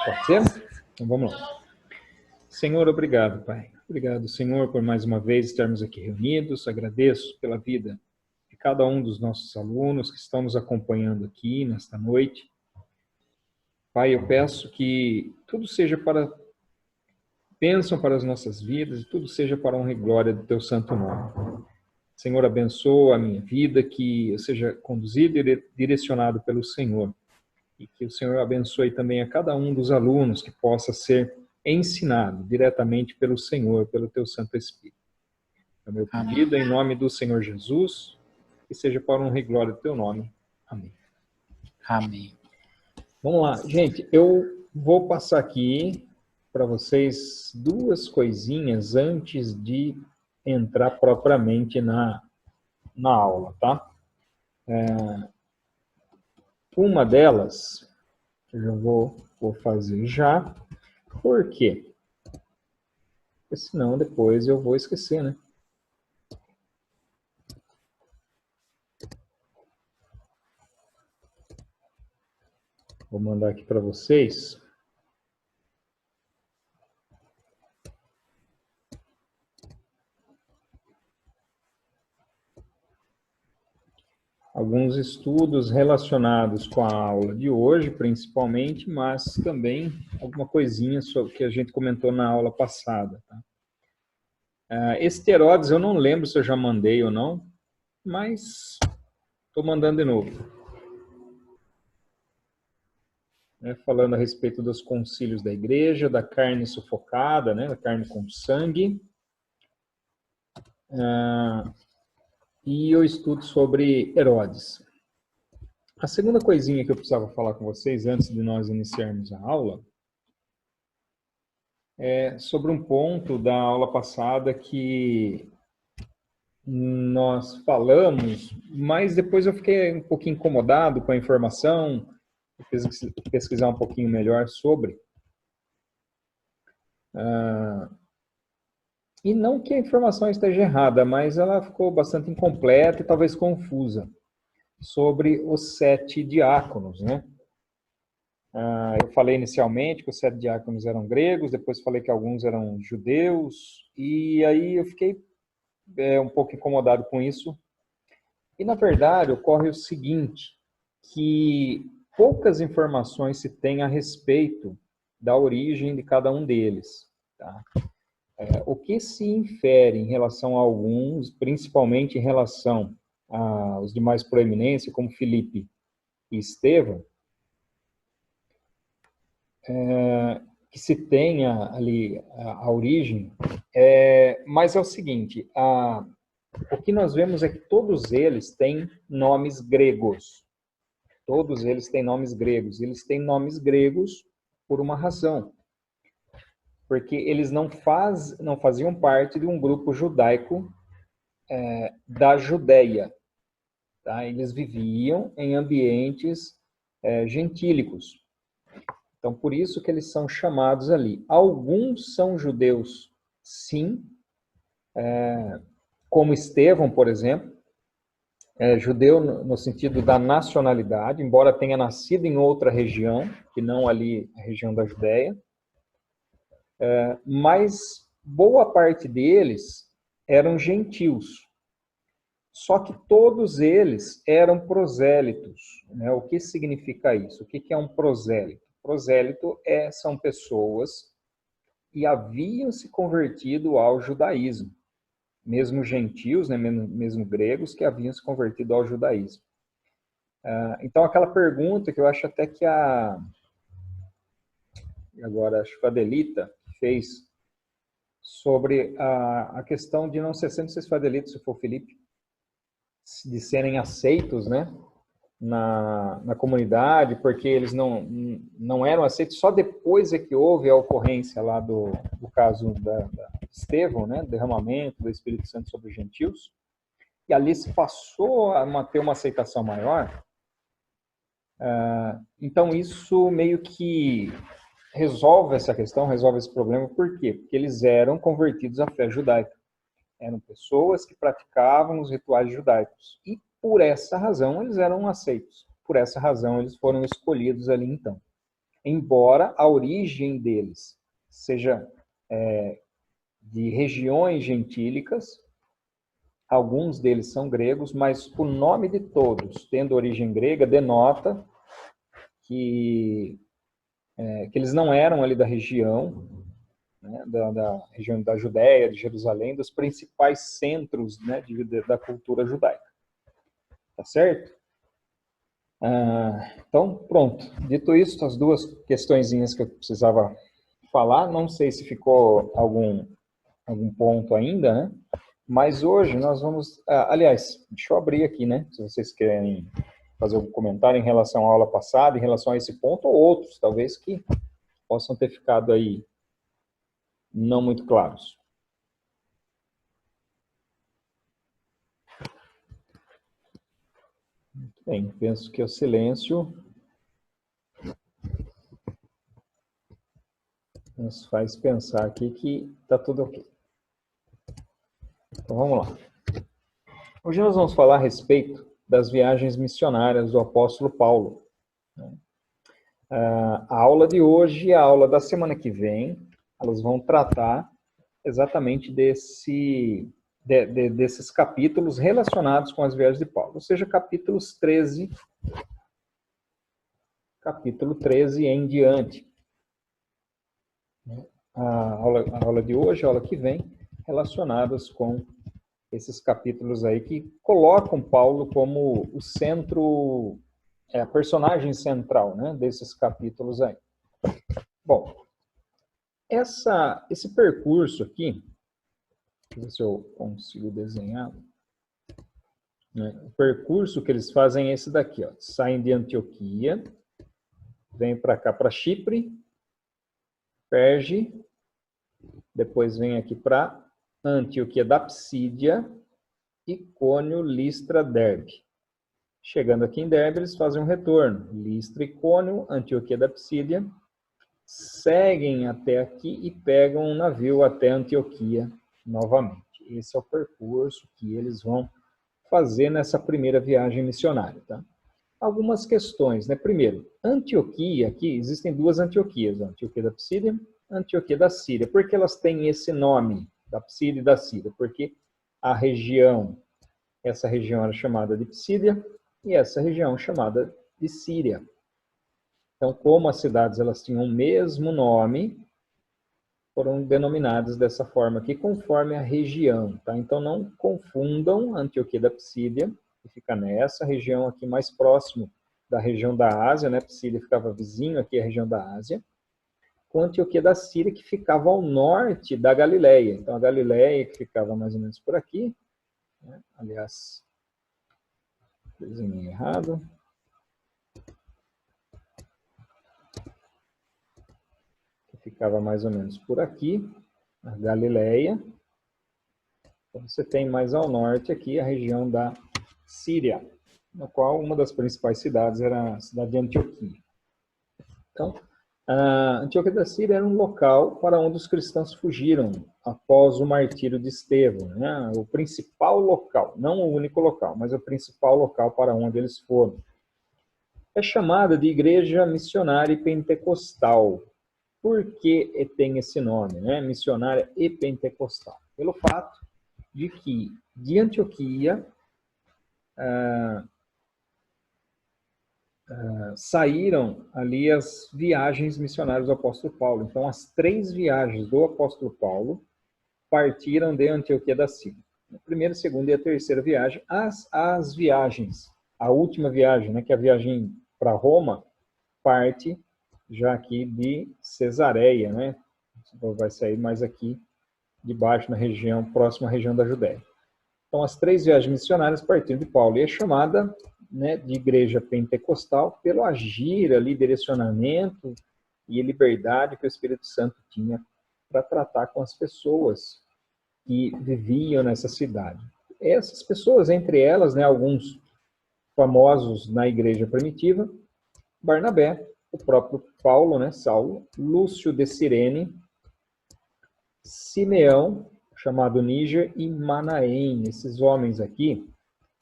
Pode ser? Então vamos lá. Senhor, obrigado, Pai. Obrigado, Senhor, por mais uma vez estarmos aqui reunidos. Agradeço pela vida de cada um dos nossos alunos que estão nos acompanhando aqui nesta noite. Pai, eu peço que tudo seja para bênção para as nossas vidas e tudo seja para a honra e glória do Teu santo nome. Senhor, abençoa a minha vida, que eu seja conduzido e direcionado pelo Senhor. E que o Senhor abençoe também a cada um dos alunos que possa ser ensinado diretamente pelo Senhor, pelo Teu Santo Espírito. É o meu pedido em nome do Senhor Jesus, que seja para a honra e glória do Teu nome. Amém. Amém. Vamos lá, gente, eu vou passar aqui para vocês duas coisinhas antes de entrar propriamente na aula, tá? Uma delas, eu já vou fazer já. Por quê? Porque senão depois eu vou esquecer, né? Vou mandar aqui para vocês. Alguns estudos relacionados com a aula de hoje, principalmente, mas também alguma coisinha sobre que a gente comentou na aula passada. Tá? Esse Herodes, eu não lembro se eu já mandei ou não, mas estou mandando de novo. Falando a respeito dos concílios da igreja, da carne sufocada, da carne com sangue. E eu estudo sobre Herodes. A segunda coisinha que eu precisava falar com vocês antes de nós iniciarmos a aula é sobre um ponto da aula passada que nós falamos, mas depois eu fiquei um pouquinho incomodado com a informação, pesquisar um pouquinho melhor sobre. E não que a informação esteja errada, mas ela ficou bastante incompleta e talvez confusa, sobre os 7 diáconos, né? Eu falei inicialmente que os 7 diáconos eram gregos, depois falei que alguns eram judeus, e aí eu fiquei um pouco incomodado com isso. E, na verdade, ocorre o seguinte, que poucas informações se tem a respeito da origem de cada um deles. Tá? O que se infere em relação a alguns, principalmente em relação aos de mais proeminência, como Filipe e Estevão, que se tenha ali a origem, mas é o seguinte, o que nós vemos é que todos eles têm nomes gregos. Todos eles têm nomes gregos. Eles têm nomes gregos por uma razão. Porque eles não faziam parte de um grupo judaico da Judéia. Tá? Eles viviam em ambientes gentílicos. Então, por isso que eles são chamados ali. Alguns são judeus, sim, como Estevão, por exemplo, judeu no sentido da nacionalidade, embora tenha nascido em outra região, que não ali a região da Judéia, mas boa parte deles eram gentios. Só que todos eles eram prosélitos. Né? O que significa isso? O que é um prosélito? Prosélito são pessoas que haviam se convertido ao judaísmo. Mesmo gentios, né, mesmo gregos, que haviam se convertido ao judaísmo. Então, aquela pergunta que eu acho até que agora acho que a Adelita fez sobre a questão de não sei se foi a Adelita, se for o Felipe, de serem aceitos, né, na comunidade, porque eles não eram aceitos, só depois é que houve a ocorrência lá do caso da Estevão, né, derramamento do Espírito Santo sobre os gentios, e ali se passou a ter uma aceitação maior. Então isso meio que resolve essa questão, resolve esse problema. Por quê? Porque eles eram convertidos à fé judaica. Eram pessoas que praticavam os rituais judaicos. E por essa razão eles eram aceitos. Por essa razão eles foram escolhidos ali então. embora a origem deles seja de regiões gentílicas, alguns deles são gregos, mas o nome de todos, tendo origem grega, denota que eles não eram ali da região, né, da região da Judéia, de Jerusalém, dos principais centros, né, da cultura judaica. Tá certo? Então, pronto. Dito isso, as duas questõezinhas que eu precisava falar, não sei se ficou algum ponto ainda, né? Mas hoje nós vamos... aliás, deixa eu abrir aqui, né? Se vocês querem fazer algum comentário em relação à aula passada, em relação a esse ponto, ou outros, talvez, que possam ter ficado aí não muito claros. Muito bem, penso que o silêncio nos faz pensar aqui que está tudo ok. Então vamos lá. Hoje nós vamos falar a respeito das viagens missionárias do apóstolo Paulo. A aula de hoje e a aula da semana que vem, elas vão tratar exatamente desses capítulos relacionados com as viagens de Paulo, ou seja, capítulo 13 em diante. A aula de hoje, a aula que vem, relacionadas com esses capítulos aí que colocam Paulo como o centro, a personagem central, né, desses capítulos aí. Bom, esse percurso aqui, deixa eu ver se eu consigo desenhar, né, o percurso que eles fazem é esse daqui, ó, saem de Antioquia, vêm para cá, para Chipre, Perge, depois vem aqui para Antioquia da Psídia, Icônio, Listra, Derbe. Chegando aqui em Derbe, eles fazem um retorno. Listra, Icônio, Antioquia da Psídia, seguem até aqui e pegam um navio até Antioquia novamente. Esse é o percurso que eles vão fazer nessa primeira viagem missionária. Tá? Algumas questões, né? Primeiro, Antioquia, aqui existem duas Antioquias, a Antioquia da Psídia e a Antioquia da Síria. Por que elas têm esse nome, da Psídia e da Síria? Porque essa região era chamada de Psídia e essa região chamada de Síria. Então, como as cidades elas tinham o mesmo nome, foram denominadas dessa forma aqui, conforme a região. Tá? Então, não confundam a Antioquia da Psídia, que fica nessa região aqui mais próximo da região da Ásia, né? Psídia ficava vizinho aqui à região da Ásia, com a Antioquia da Síria, que ficava ao norte da Galileia. Então, a Galileia, que ficava mais ou menos por aqui, né? Aliás, desenhei errado. Ficava mais ou menos por aqui, a Galileia. Então, você tem mais ao norte aqui a região da Síria, na qual uma das principais cidades era a cidade de Antioquia. Então, a Antioquia da Síria era um local para onde os cristãos fugiram após o martírio de Estevão, né? O principal local, não o único local, mas o principal local para onde eles foram. É chamada de Igreja Missionária e Pentecostal. Por que tem esse nome, né? Missionária e Pentecostal? Pelo fato de que de Antioquia saíram ali as viagens missionárias do apóstolo Paulo. Então, as 3 viagens do apóstolo Paulo partiram de Antioquia da Síria. A primeira, a segunda e a terceira viagem. As viagens, a última viagem, né, que é a viagem para Roma, parte já aqui de Cesareia, né? Vai sair mais aqui de baixo, na região, próxima à região da Judéia. Então, as 3 viagens missionárias partiram de Paulo. E é chamada, né, de igreja pentecostal pelo agir ali, direcionamento e liberdade que o Espírito Santo tinha para tratar com as pessoas que viviam nessa cidade. Essas pessoas, entre elas, né, alguns famosos na igreja primitiva, Barnabé, o próprio Paulo, né, Saulo, Lúcio de Cirene, Simeão, chamado Níger, e Manaém. Esses homens aqui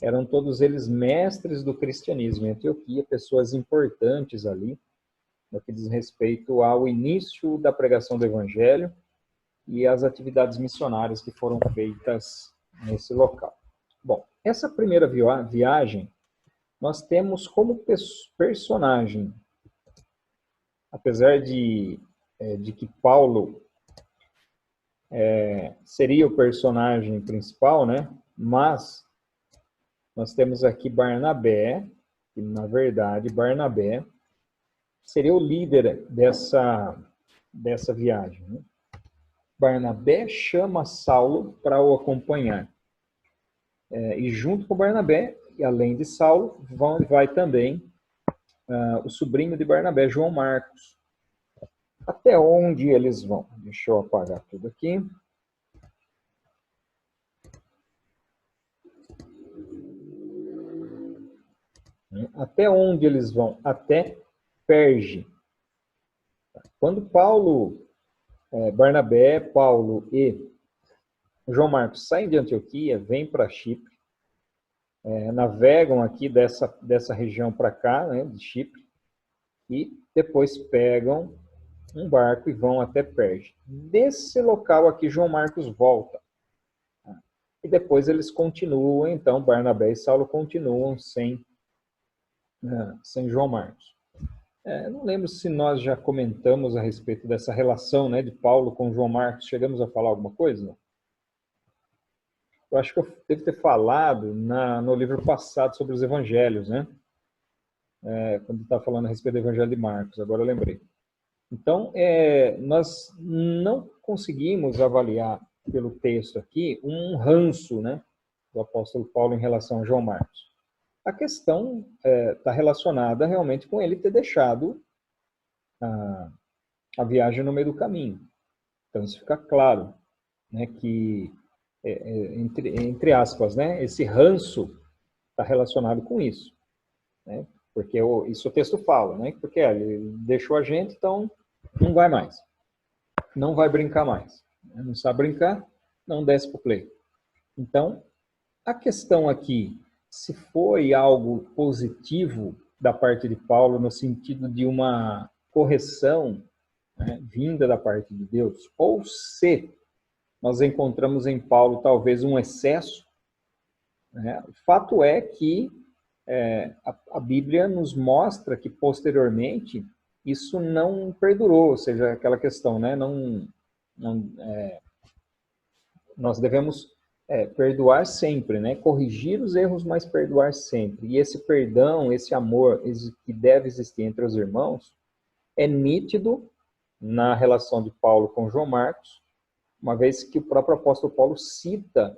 eram todos eles mestres do cristianismo em Antioquia, pessoas importantes ali, no que diz respeito ao início da pregação do Evangelho e as atividades missionárias que foram feitas nesse local. Bom, essa primeira viagem, nós temos como personagem, apesar de que Paulo seria o personagem principal, né? Mas nós temos aqui Barnabé, que na verdade Barnabé seria o líder dessa viagem, né? Barnabé chama Saulo para o acompanhar. E junto com Barnabé, e além de Saulo, vai também o sobrinho de Barnabé, João Marcos. Até onde eles vão? Deixa eu apagar tudo aqui. Até onde eles vão? Até Perge. Quando Barnabé, Paulo e João Marcos saem de Antioquia, vêm para Chipre, navegam aqui dessa região para cá, né, de Chipre, e depois pegam um barco e vão até Perge. Desse local aqui, João Marcos volta. E depois eles continuam, então, Barnabé e Saulo continuam sem João Marcos. Não lembro se nós já comentamos a respeito dessa relação, né, de Paulo com João Marcos. Chegamos a falar alguma coisa? Não? Eu acho que eu devo ter falado no livro passado sobre os evangelhos, né? Quando estava falando a respeito do evangelho de Marcos, agora eu lembrei. Então, nós não conseguimos avaliar pelo texto aqui um ranço, né, do apóstolo Paulo em relação a João Marcos. A questão está relacionada realmente com ele ter deixado a viagem no meio do caminho. Então, isso fica claro, né, que, entre aspas, né, esse ranço está relacionado com isso, né, porque isso o texto fala, né, porque ele deixou a gente, então não vai mais, não vai brincar mais, não sabe brincar, não desce para o play. Então, a questão aqui, se foi algo positivo da parte de Paulo, no sentido de uma correção, né, vinda da parte de Deus, ou se nós encontramos em Paulo talvez um excesso, né, o fato é que a Bíblia nos mostra que posteriormente isso não perdurou, ou seja, aquela questão, né, nós devemos perdoar sempre, né? Corrigir os erros, mas perdoar sempre. E esse perdão, esse amor que deve existir entre os irmãos, é nítido na relação de Paulo com João Marcos, uma vez que o próprio apóstolo Paulo cita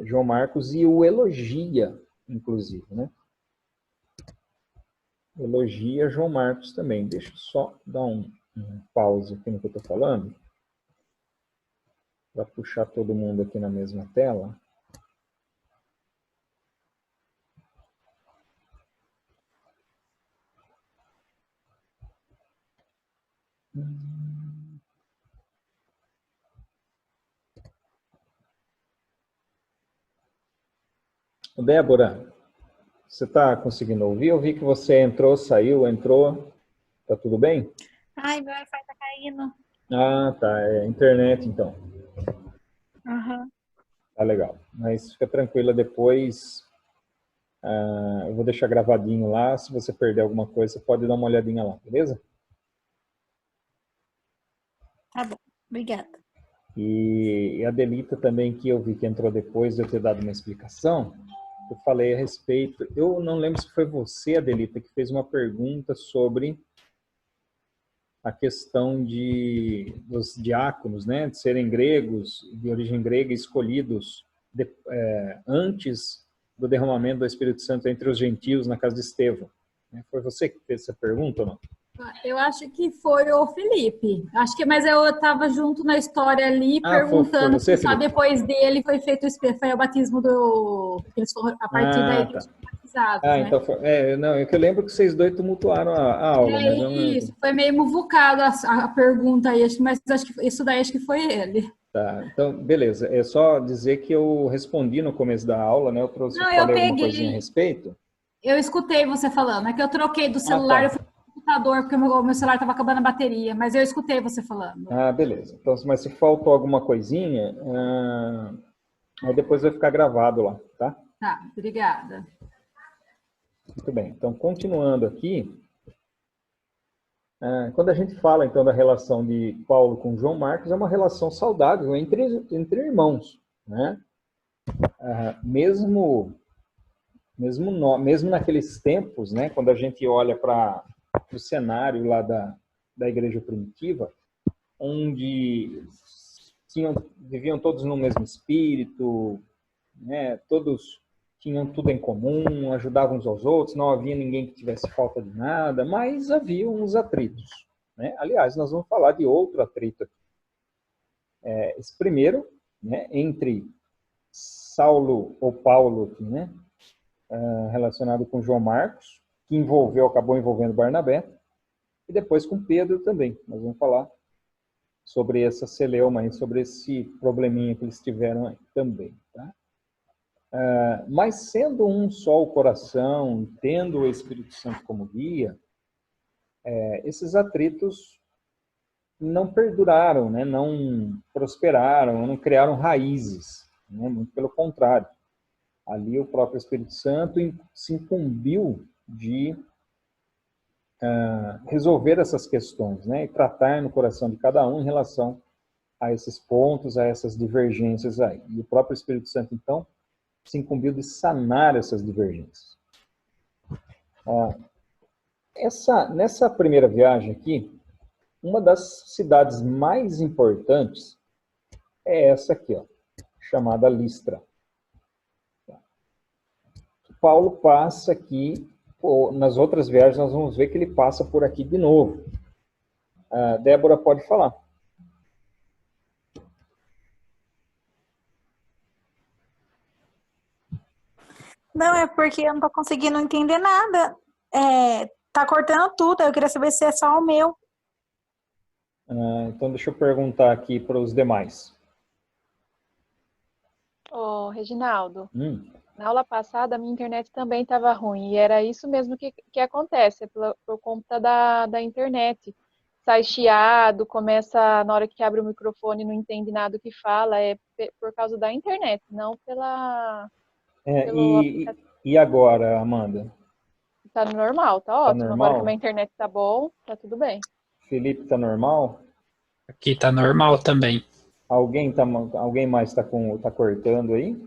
João Marcos e o elogia, inclusive, né? Elogia João Marcos também. Deixa eu só dar um pause aqui no que eu estou falando, para puxar todo mundo aqui na mesma tela. Débora, você está conseguindo ouvir? Eu vi que você entrou, saiu, entrou. Tá tudo bem? Ai, meu Wi-Fi tá caindo. Ah, tá. É internet, então. Uhum. Tá legal. Mas fica tranquila, depois eu vou deixar gravadinho lá. Se você perder alguma coisa, você pode dar uma olhadinha lá, beleza? Tá bom, obrigada. E a Delita também, que eu vi que entrou depois de eu ter dado uma explicação, eu falei a respeito, eu não lembro se foi você, Adelita, que fez uma pergunta sobre a questão dos diáconos, né, de serem gregos, de origem grega, escolhidos antes do derramamento do Espírito Santo entre os gentios na casa de Estevão. Foi você que fez essa pergunta ou não? Eu acho que foi o Felipe. Mas eu estava junto na história ali, perguntando foi você, se só Felipe? depois dele foi feito o batismo do... Eles foram, a partir daí que eles foram batizados, né? Então foi... não, é que eu lembro que vocês dois tumultuaram a aula, mas eu não... Isso, foi meio muvucado a pergunta aí, mas acho que isso daí acho que foi ele. Tá, então, beleza. É só dizer que eu respondi no começo da aula, né? Eu falei alguma coisinha a respeito. Eu escutei você falando, é que eu troquei do celular, eu fui computador, porque o meu celular estava acabando a bateria, mas eu escutei você falando. Ah, beleza. Então, mas se faltou alguma coisinha, aí depois vai ficar gravado lá, tá? Tá, obrigada. Muito bem. Então, continuando aqui, quando a gente fala, então, da relação de Paulo com João Marcos, é uma relação saudável entre irmãos, né? Mesmo naqueles tempos, né, quando a gente olha para o cenário lá da igreja primitiva, onde viviam todos no mesmo espírito, né, todos tinham tudo em comum, ajudavam uns aos outros, não havia ninguém que tivesse falta de nada, mas havia uns atritos, né? Aliás, nós vamos falar de outro atrito aqui. Esse primeiro, né, entre Saulo ou Paulo, aqui, né, relacionado com João Marcos, que acabou envolvendo Barnabé, e depois com Pedro também. Nós vamos falar sobre essa celeuma, sobre esse probleminha que eles tiveram aí também. Tá? Mas sendo um só o coração, tendo o Espírito Santo como guia, esses atritos não perduraram, né? Não prosperaram, não criaram raízes, né? Muito pelo contrário. Ali o próprio Espírito Santo se incumbiu de resolver essas questões, né? E tratar no coração de cada um em relação a esses pontos, a essas divergências aí. E o próprio Espírito Santo, então, se incumbiu de sanar essas divergências. Nessa primeira viagem aqui, uma das cidades mais importantes é essa aqui, ó, chamada Listra. Paulo passa aqui, nas outras viagens nós vamos ver que ele passa por aqui de novo. A Débora pode falar. Não, é porque eu não tô conseguindo entender nada. Tá cortando tudo, eu queria saber se é só o meu. Então deixa eu perguntar aqui para os demais. Ô, Reginaldo, na aula passada a minha internet também estava ruim, e era isso mesmo que acontece, por conta da internet. Sai chiado, começa, na hora que abre o microfone, não entende nada do que fala, é por causa da internet, não pelo aplicativo. E agora, Amanda? Tá normal, tá ótimo. Normal? Agora que a minha internet tá bom, tá tudo bem. Felipe, tá normal? Aqui tá normal também. Alguém mais tá cortando aí?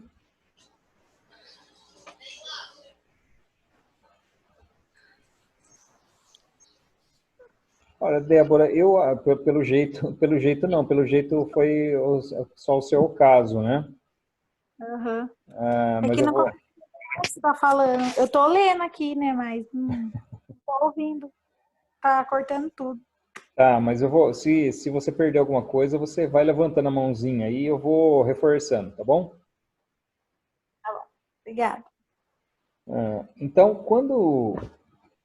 Olha, Débora, pelo jeito não, pelo jeito foi só o seu caso, né? Uhum. Mas que não você tá falando. Eu tô lendo aqui, né, mas não tô ouvindo. Tá cortando tudo. Tá, mas eu vou, se você perder alguma coisa, você vai levantando a mãozinha aí e eu vou reforçando, tá bom? Tá bom, obrigada. Então, quando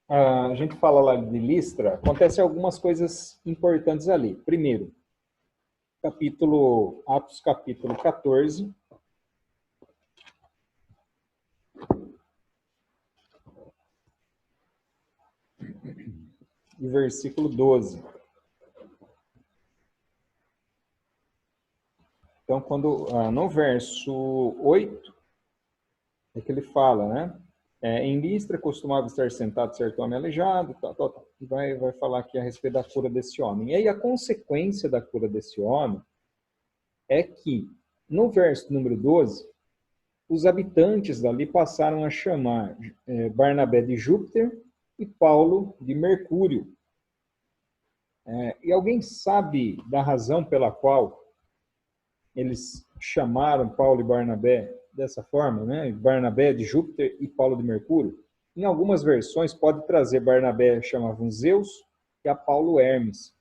a gente fala lá de Listra, acontecem algumas coisas importantes ali. Primeiro, Atos capítulo 14. E versículo 12. Então, no verso 8, é que ele fala, né? Em Listra costumava estar sentado certo homem aleijado, tal. E vai falar aqui a respeito da cura desse homem. E aí a consequência da cura desse homem é que, no verso número 12, os habitantes dali passaram a chamar Barnabé de Júpiter e Paulo de Mercúrio. E alguém sabe da razão pela qual eles chamaram Paulo e Barnabé dessa forma, né? Barnabé de Júpiter e Paulo de Mercúrio? Em algumas versões pode trazer Barnabé chamavam Zeus e a Paulo Hermes,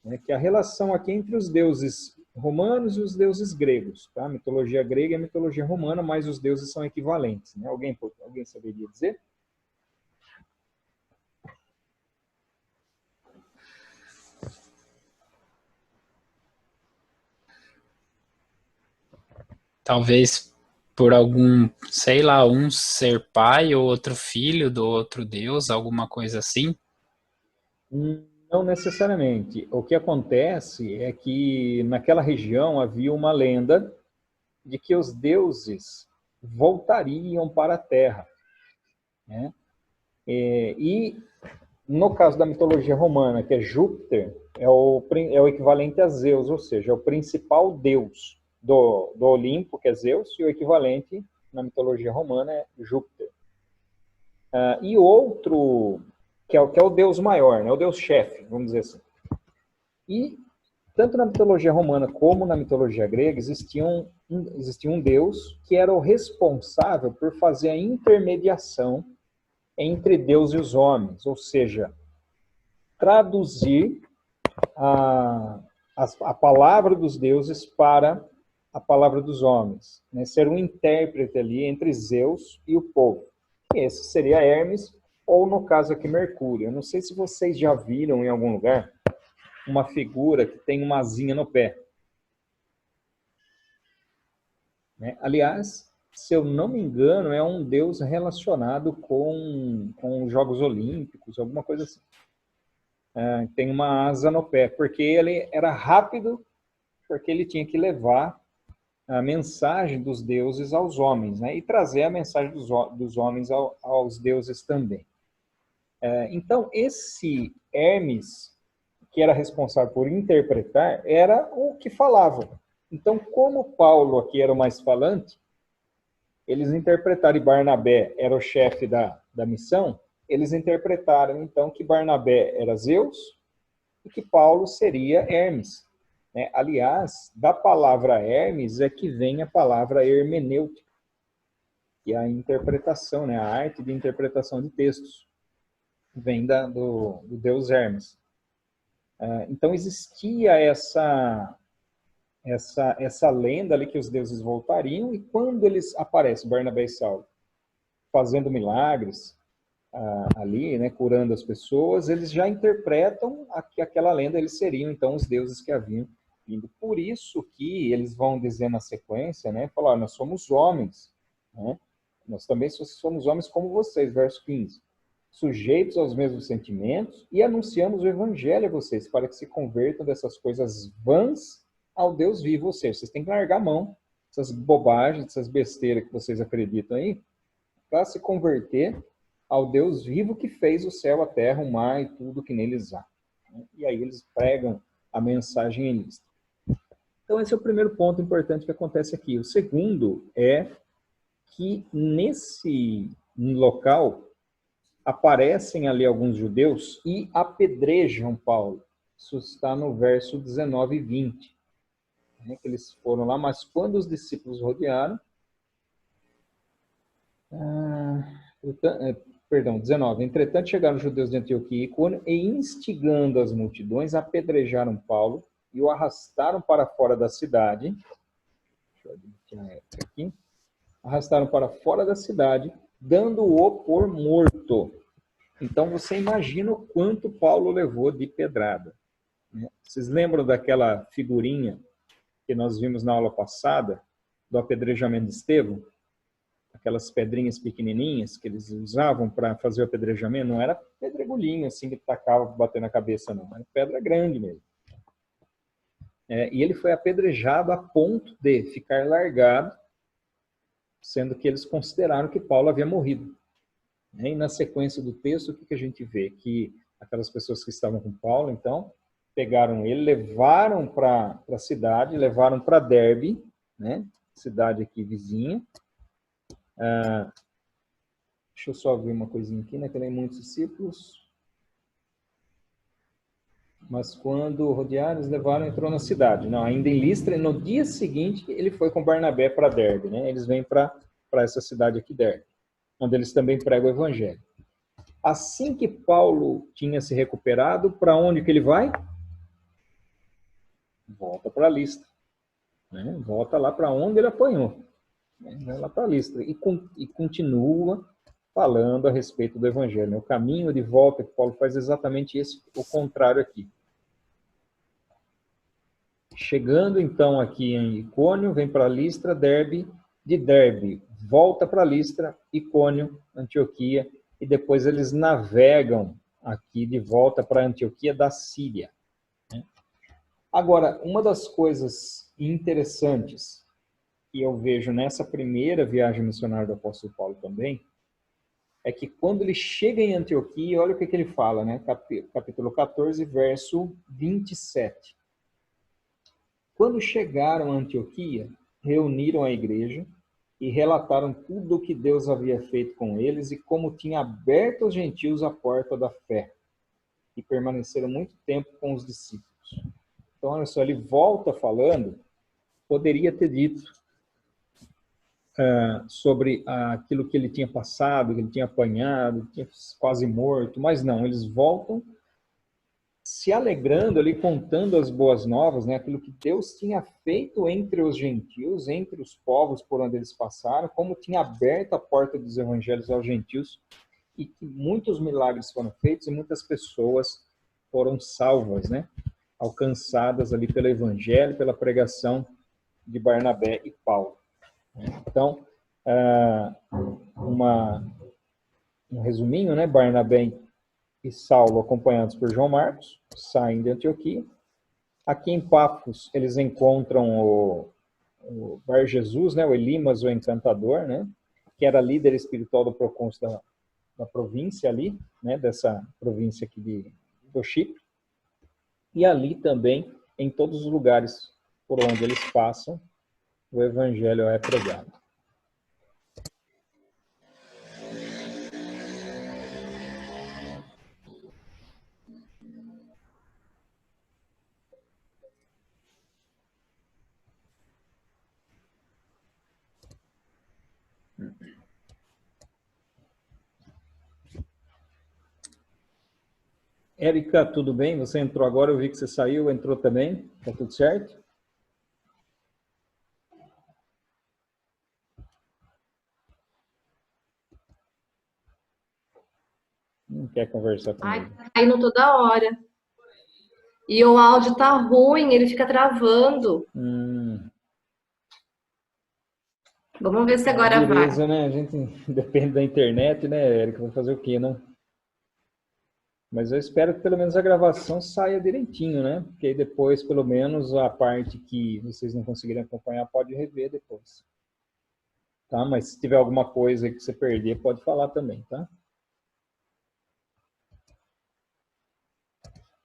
né? Que a relação aqui entre os deuses romanos e os deuses gregos, tá? A mitologia grega e a mitologia romana, mas os deuses são equivalentes, né? Alguém saberia dizer? Talvez por algum, sei lá, um ser pai ou outro filho do outro deus, alguma coisa assim. Não necessariamente. O que acontece é que naquela região havia uma lenda de que os deuses voltariam para a Terra, né? E no caso da mitologia romana, que é Júpiter, é o equivalente a Zeus, ou seja, é o principal deus do Olimpo, que é Zeus, e o equivalente na mitologia romana é Júpiter. E outro, que é o deus maior, né, o deus-chefe, vamos dizer assim. E tanto na mitologia romana como na mitologia grega existia um deus que era o responsável por fazer a intermediação entre Deus e os homens, ou seja, traduzir a palavra dos deuses para a palavra dos homens, né? Ser um intérprete ali entre Zeus e o povo. E esse seria Hermes, ou no caso aqui Mercúrio. Eu não sei se vocês já viram em algum lugar uma figura que tem uma asinha no pé, né? Aliás, se eu não me engano, é um deus relacionado com os Jogos Olímpicos, alguma coisa assim. Tem uma asa no pé, porque ele era rápido, porque ele tinha que levar a mensagem dos deuses aos homens, né? E trazer a mensagem dos homens aos deuses também. Então, esse Hermes, que era responsável por interpretar, era o que falava. Então, como Paulo aqui era o mais falante, eles interpretaram, e Barnabé era o chefe da missão, eles interpretaram, então, que Barnabé era Zeus e que Paulo seria Hermes, né? Aliás, da palavra Hermes é que vem a palavra hermenêutica, que é a interpretação, né? A arte de interpretação de textos. Vem do deus Hermes. Então, existia essa lenda ali que os deuses voltariam, e quando eles aparecem, Barnabé e Saulo, fazendo milagres ali, né, curando as pessoas, eles já interpretam que aquela lenda, eles seriam então os deuses que haviam vindo. Por isso que eles vão dizer na sequência, né, falar, nós somos homens, né? Nós também somos homens como vocês, verso 15, sujeitos aos mesmos sentimentos, e anunciamos o evangelho a vocês, para que se convertam dessas coisas vãs ao Deus vivo. Ou seja, vocês têm que largar a mão dessas bobagens, dessas besteiras que vocês acreditam aí, para se converter ao Deus vivo que fez o céu, a terra, o mar e tudo que neles há. E aí eles pregam a mensagem em Listra. Então esse é o primeiro ponto importante que acontece aqui. O segundo é que nesse local aparecem ali alguns judeus e apedrejam Paulo. Isso está no verso 19 e 20. Que eles foram lá, mas quando os discípulos rodearam, 19. Entretanto, chegaram os judeus de Antioquia e Icônio e, instigando as multidões, apedrejaram Paulo e o arrastaram para fora da cidade. Deixa eu admitir aqui. Arrastaram para fora da cidade, dando-o por morto. Então, você imagina o quanto Paulo levou de pedrada, né? Vocês lembram daquela figurinha que nós vimos na aula passada, do apedrejamento de Estevão? Aquelas pedrinhas pequenininhas que eles usavam para fazer o apedrejamento, não era pedregulhinho assim que tacava para bater na cabeça, não. Era pedra grande mesmo. E ele foi apedrejado a ponto de ficar largado, sendo que eles consideraram que Paulo havia morrido. E na sequência do texto, o que a gente vê? Que aquelas pessoas que estavam com Paulo, então, pegaram ele, levaram para a cidade, levaram para Derbe, né? Cidade aqui vizinha. Deixa eu só ver uma coisinha aqui, né? Que tem muitos discípulos. Mas quando rodearam, eles levaram, entrou na cidade. Não, ainda em Listra, e no dia seguinte, ele foi com Barnabé para Derbe, né? Eles vêm para essa cidade aqui, Derbe, onde eles também pregam o evangelho. Assim que Paulo tinha se recuperado, para onde que ele vai? Volta para Listra, né? Volta lá para onde ele apanhou, né? Vai lá para Listra e continua falando a respeito do evangelho. O caminho de volta que Paulo faz é exatamente o contrário aqui. Chegando então aqui em Icônio, vem para Listra, Derbe, de Derbe volta para Listra, Icônio, Antioquia, e depois eles navegam aqui de volta para Antioquia da Síria. Né? Agora, uma das coisas interessantes que eu vejo nessa primeira viagem missionária do apóstolo Paulo também, é que quando ele chega em Antioquia, olha o que ele fala, né? Capítulo 14, verso 27. Quando chegaram a Antioquia, reuniram a igreja e relataram tudo o que Deus havia feito com eles e como tinha aberto aos gentios a porta da fé. E permaneceram muito tempo com os discípulos. Então, olha só, ele volta falando, poderia ter dito sobre aquilo que ele tinha passado, que ele tinha apanhado, tinha quase morto, mas não, eles voltam se alegrando ali, contando as boas novas, né? Aquilo que Deus tinha feito entre os gentios, entre os povos por onde eles passaram, como tinha aberto a porta dos evangelhos aos gentios, e que muitos milagres foram feitos e muitas pessoas foram salvas, né? Alcançadas ali pelo evangelho, pela pregação de Barnabé e Paulo. Então, um resuminho, né? Barnabé e Saulo, acompanhados por João Marcos, saem de Antioquia. Aqui em Pafos, eles encontram o Bar Jesus, né? O Elimas, o encantador, né? Que era líder espiritual do procônsul da província ali, né? Dessa província aqui do Chipre. E ali também, em todos os lugares por onde eles passam, o evangelho é pregado. Érica, tudo bem? Você entrou agora, eu vi que você saiu, entrou também. Tá tudo certo? Não quer conversar comigo. Ai, tá indo toda hora. E o áudio tá ruim, ele fica travando. Vamos ver se agora Beleza, vai. né? A gente depende da internet, né, Érica? Vai fazer o quê, não? Mas eu espero que pelo menos a gravação saia direitinho, né? Porque aí depois, pelo menos, a parte que vocês não conseguirem acompanhar, pode rever depois. Tá? Mas se tiver alguma coisa que você perder, pode falar também, tá?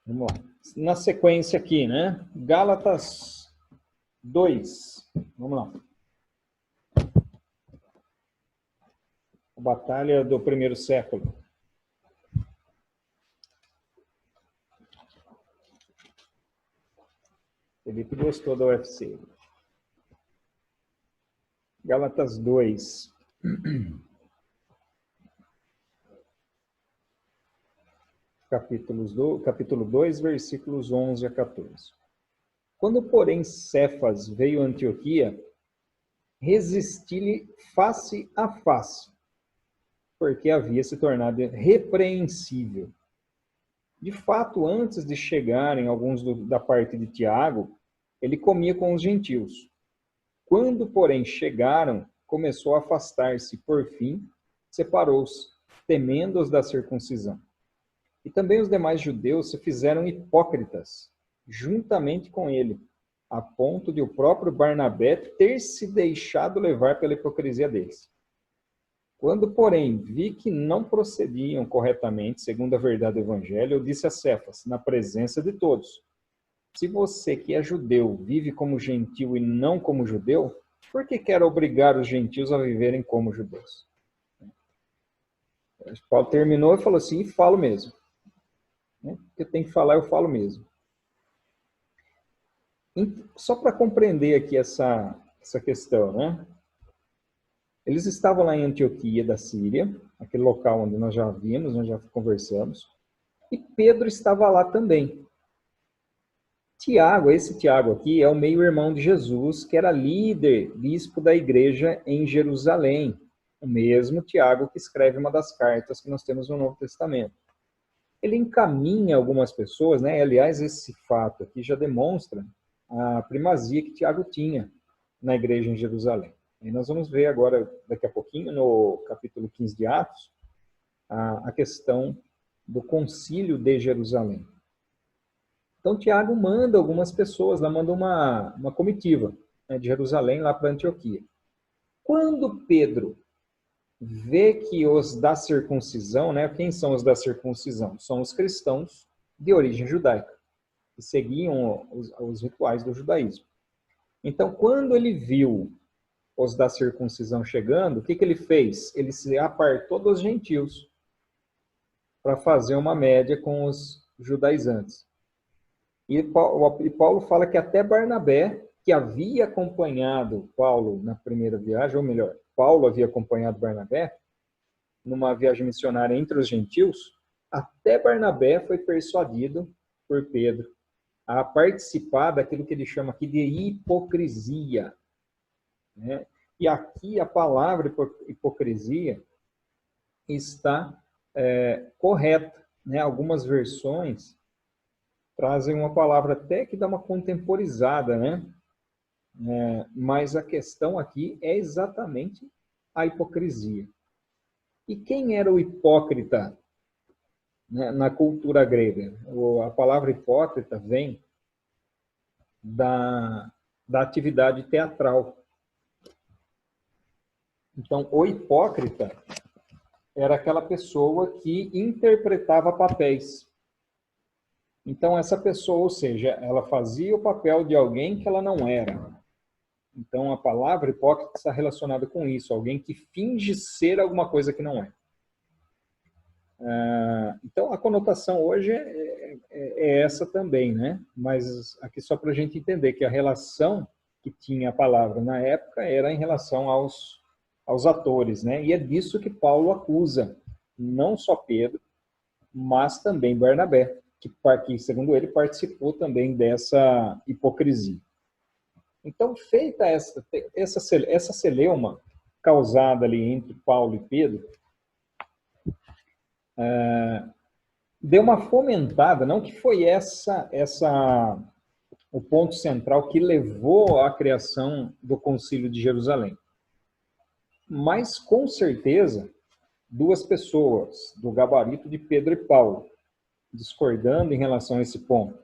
Vamos lá. Na sequência aqui, né? Gálatas 2. Vamos lá. A batalha do primeiro século. Felipe gostou da UFC. Gálatas 2. Capítulo 2, versículos 11 a 14. Quando, porém, Cefas veio a Antioquia, resisti-lhe face a face, porque havia se tornado repreensível. De fato, antes de chegarem alguns da parte de Tiago, ele comia com os gentios. Quando, porém, chegaram, começou a afastar-se, por fim, separou-se, temendo-os da circuncisão. E também os demais judeus se fizeram hipócritas, juntamente com ele, a ponto de o próprio Barnabé ter se deixado levar pela hipocrisia deles. Quando, porém, vi que não procediam corretamente, segundo a verdade do evangelho, eu disse a Cefas, na presença de todos: se você que é judeu vive como gentil e não como judeu, por que quer obrigar os gentios a viverem como judeus? Paulo terminou e falou assim, e falo mesmo. O que eu tenho que falar, eu falo mesmo. Só para compreender aqui essa questão, né? Eles estavam lá em Antioquia da Síria, aquele local onde nós já vimos, nós já conversamos, e Pedro estava lá também. Tiago, esse Tiago aqui, é o meio-irmão de Jesus, que era líder, bispo da igreja em Jerusalém. O mesmo Tiago que escreve uma das cartas que nós temos no Novo Testamento. Ele encaminha algumas pessoas, né? Aliás, esse fato aqui já demonstra a primazia que Tiago tinha na igreja em Jerusalém. E nós vamos ver agora, daqui a pouquinho, no capítulo 15 de Atos, a questão do concílio de Jerusalém. Então, Tiago manda algumas pessoas, lá manda uma comitiva, né, de Jerusalém lá para Antioquia. Quando Pedro vê que os da circuncisão, né, quem são os da circuncisão? São os cristãos de origem judaica, que seguiam os rituais do judaísmo. Então, quando ele viu os da circuncisão chegando, o que ele fez? Ele se apartou dos gentios para fazer uma média com os judaizantes. E Paulo fala que até Barnabé, que havia acompanhado Paulo na primeira viagem, ou melhor, Paulo havia acompanhado Barnabé numa viagem missionária entre os gentios, até Barnabé foi persuadido por Pedro a participar daquilo que ele chama aqui de hipocrisia, né? E aqui a palavra hipocrisia está correta, né? Algumas versões trazem uma palavra até que dá uma contemporizada, né? Mas a questão aqui é exatamente a hipocrisia. E quem era o hipócrita, né, na cultura grega? A palavra hipócrita vem da atividade teatral. Então, o hipócrita era aquela pessoa que interpretava papéis. Então, essa pessoa, ou seja, ela fazia o papel de alguém que ela não era. Então, a palavra hipócrita está relacionada com isso, alguém que finge ser alguma coisa que não é. Então, a conotação hoje é essa também, né? Mas aqui só para a gente entender que a relação que tinha a palavra na época era em relação aos atores, né? E é disso que Paulo acusa, não só Pedro, mas também Barnabé, que segundo ele, participou também dessa hipocrisia. Então, feita essa celeuma causada ali entre Paulo e Pedro, deu uma fomentada, não que foi o ponto central que levou à criação do Concílio de Jerusalém. Mas, com certeza, duas pessoas do gabarito de Pedro e Paulo, discordando em relação a esse ponto,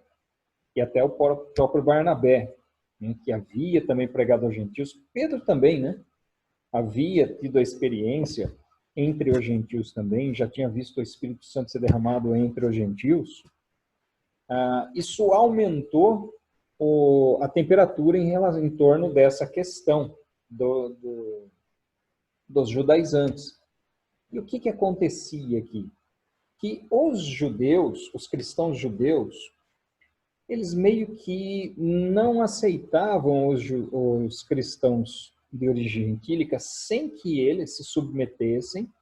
e até o próprio Barnabé, né, que havia também pregado aos gentios, Pedro também, né, havia tido a experiência entre os gentios também, já tinha visto o Espírito Santo ser derramado entre os gentios. Isso aumentou a temperatura em torno dessa questão dos judaizantes. E o que acontecia aqui? Que os judeus, os cristãos judeus, eles meio que não aceitavam os cristãos de origem gentílica sem que eles se submetessem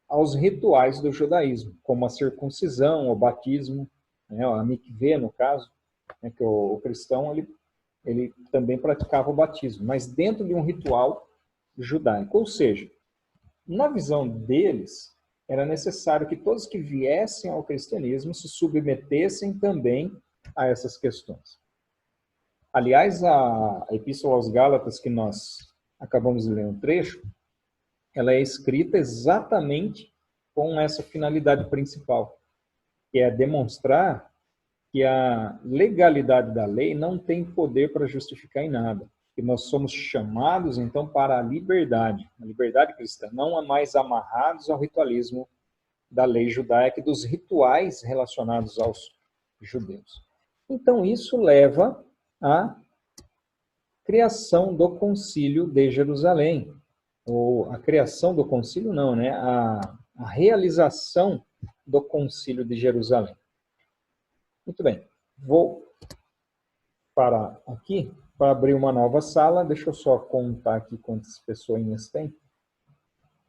aos rituais do judaísmo, como a circuncisão, o batismo, né, a mikvê, no caso, né, que o cristão ele também praticava o batismo, mas dentro de um ritual judaico. Ou seja, na visão deles, era necessário que todos que viessem ao cristianismo se submetessem também a essas questões. Aliás, a Epístola aos Gálatas, que nós acabamos de ler um trecho, ela é escrita exatamente com essa finalidade principal, que é demonstrar que a legalidade da lei não tem poder para justificar em nada. Que nós somos chamados, então, para a liberdade cristã, não mais amarrados ao ritualismo da lei judaica e dos rituais relacionados aos judeus. Então, isso leva à criação do Concílio de Jerusalém, ou a criação do concílio não, né? A realização do Concílio de Jerusalém. Muito bem, vou parar aqui para abrir uma nova sala. Deixa eu só contar aqui quantas pessoinhas tem.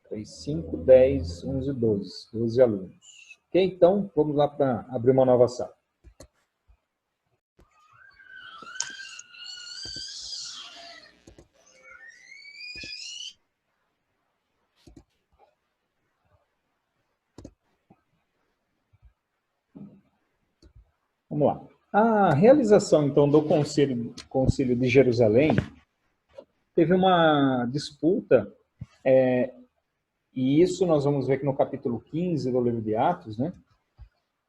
3, 5, 10, 11, 12. 12 alunos. Ok? Então, vamos lá para abrir uma nova sala. Vamos lá. A realização, então, do Concílio de Jerusalém teve uma disputa, e isso nós vamos ver aqui no capítulo 15 do livro de Atos, né?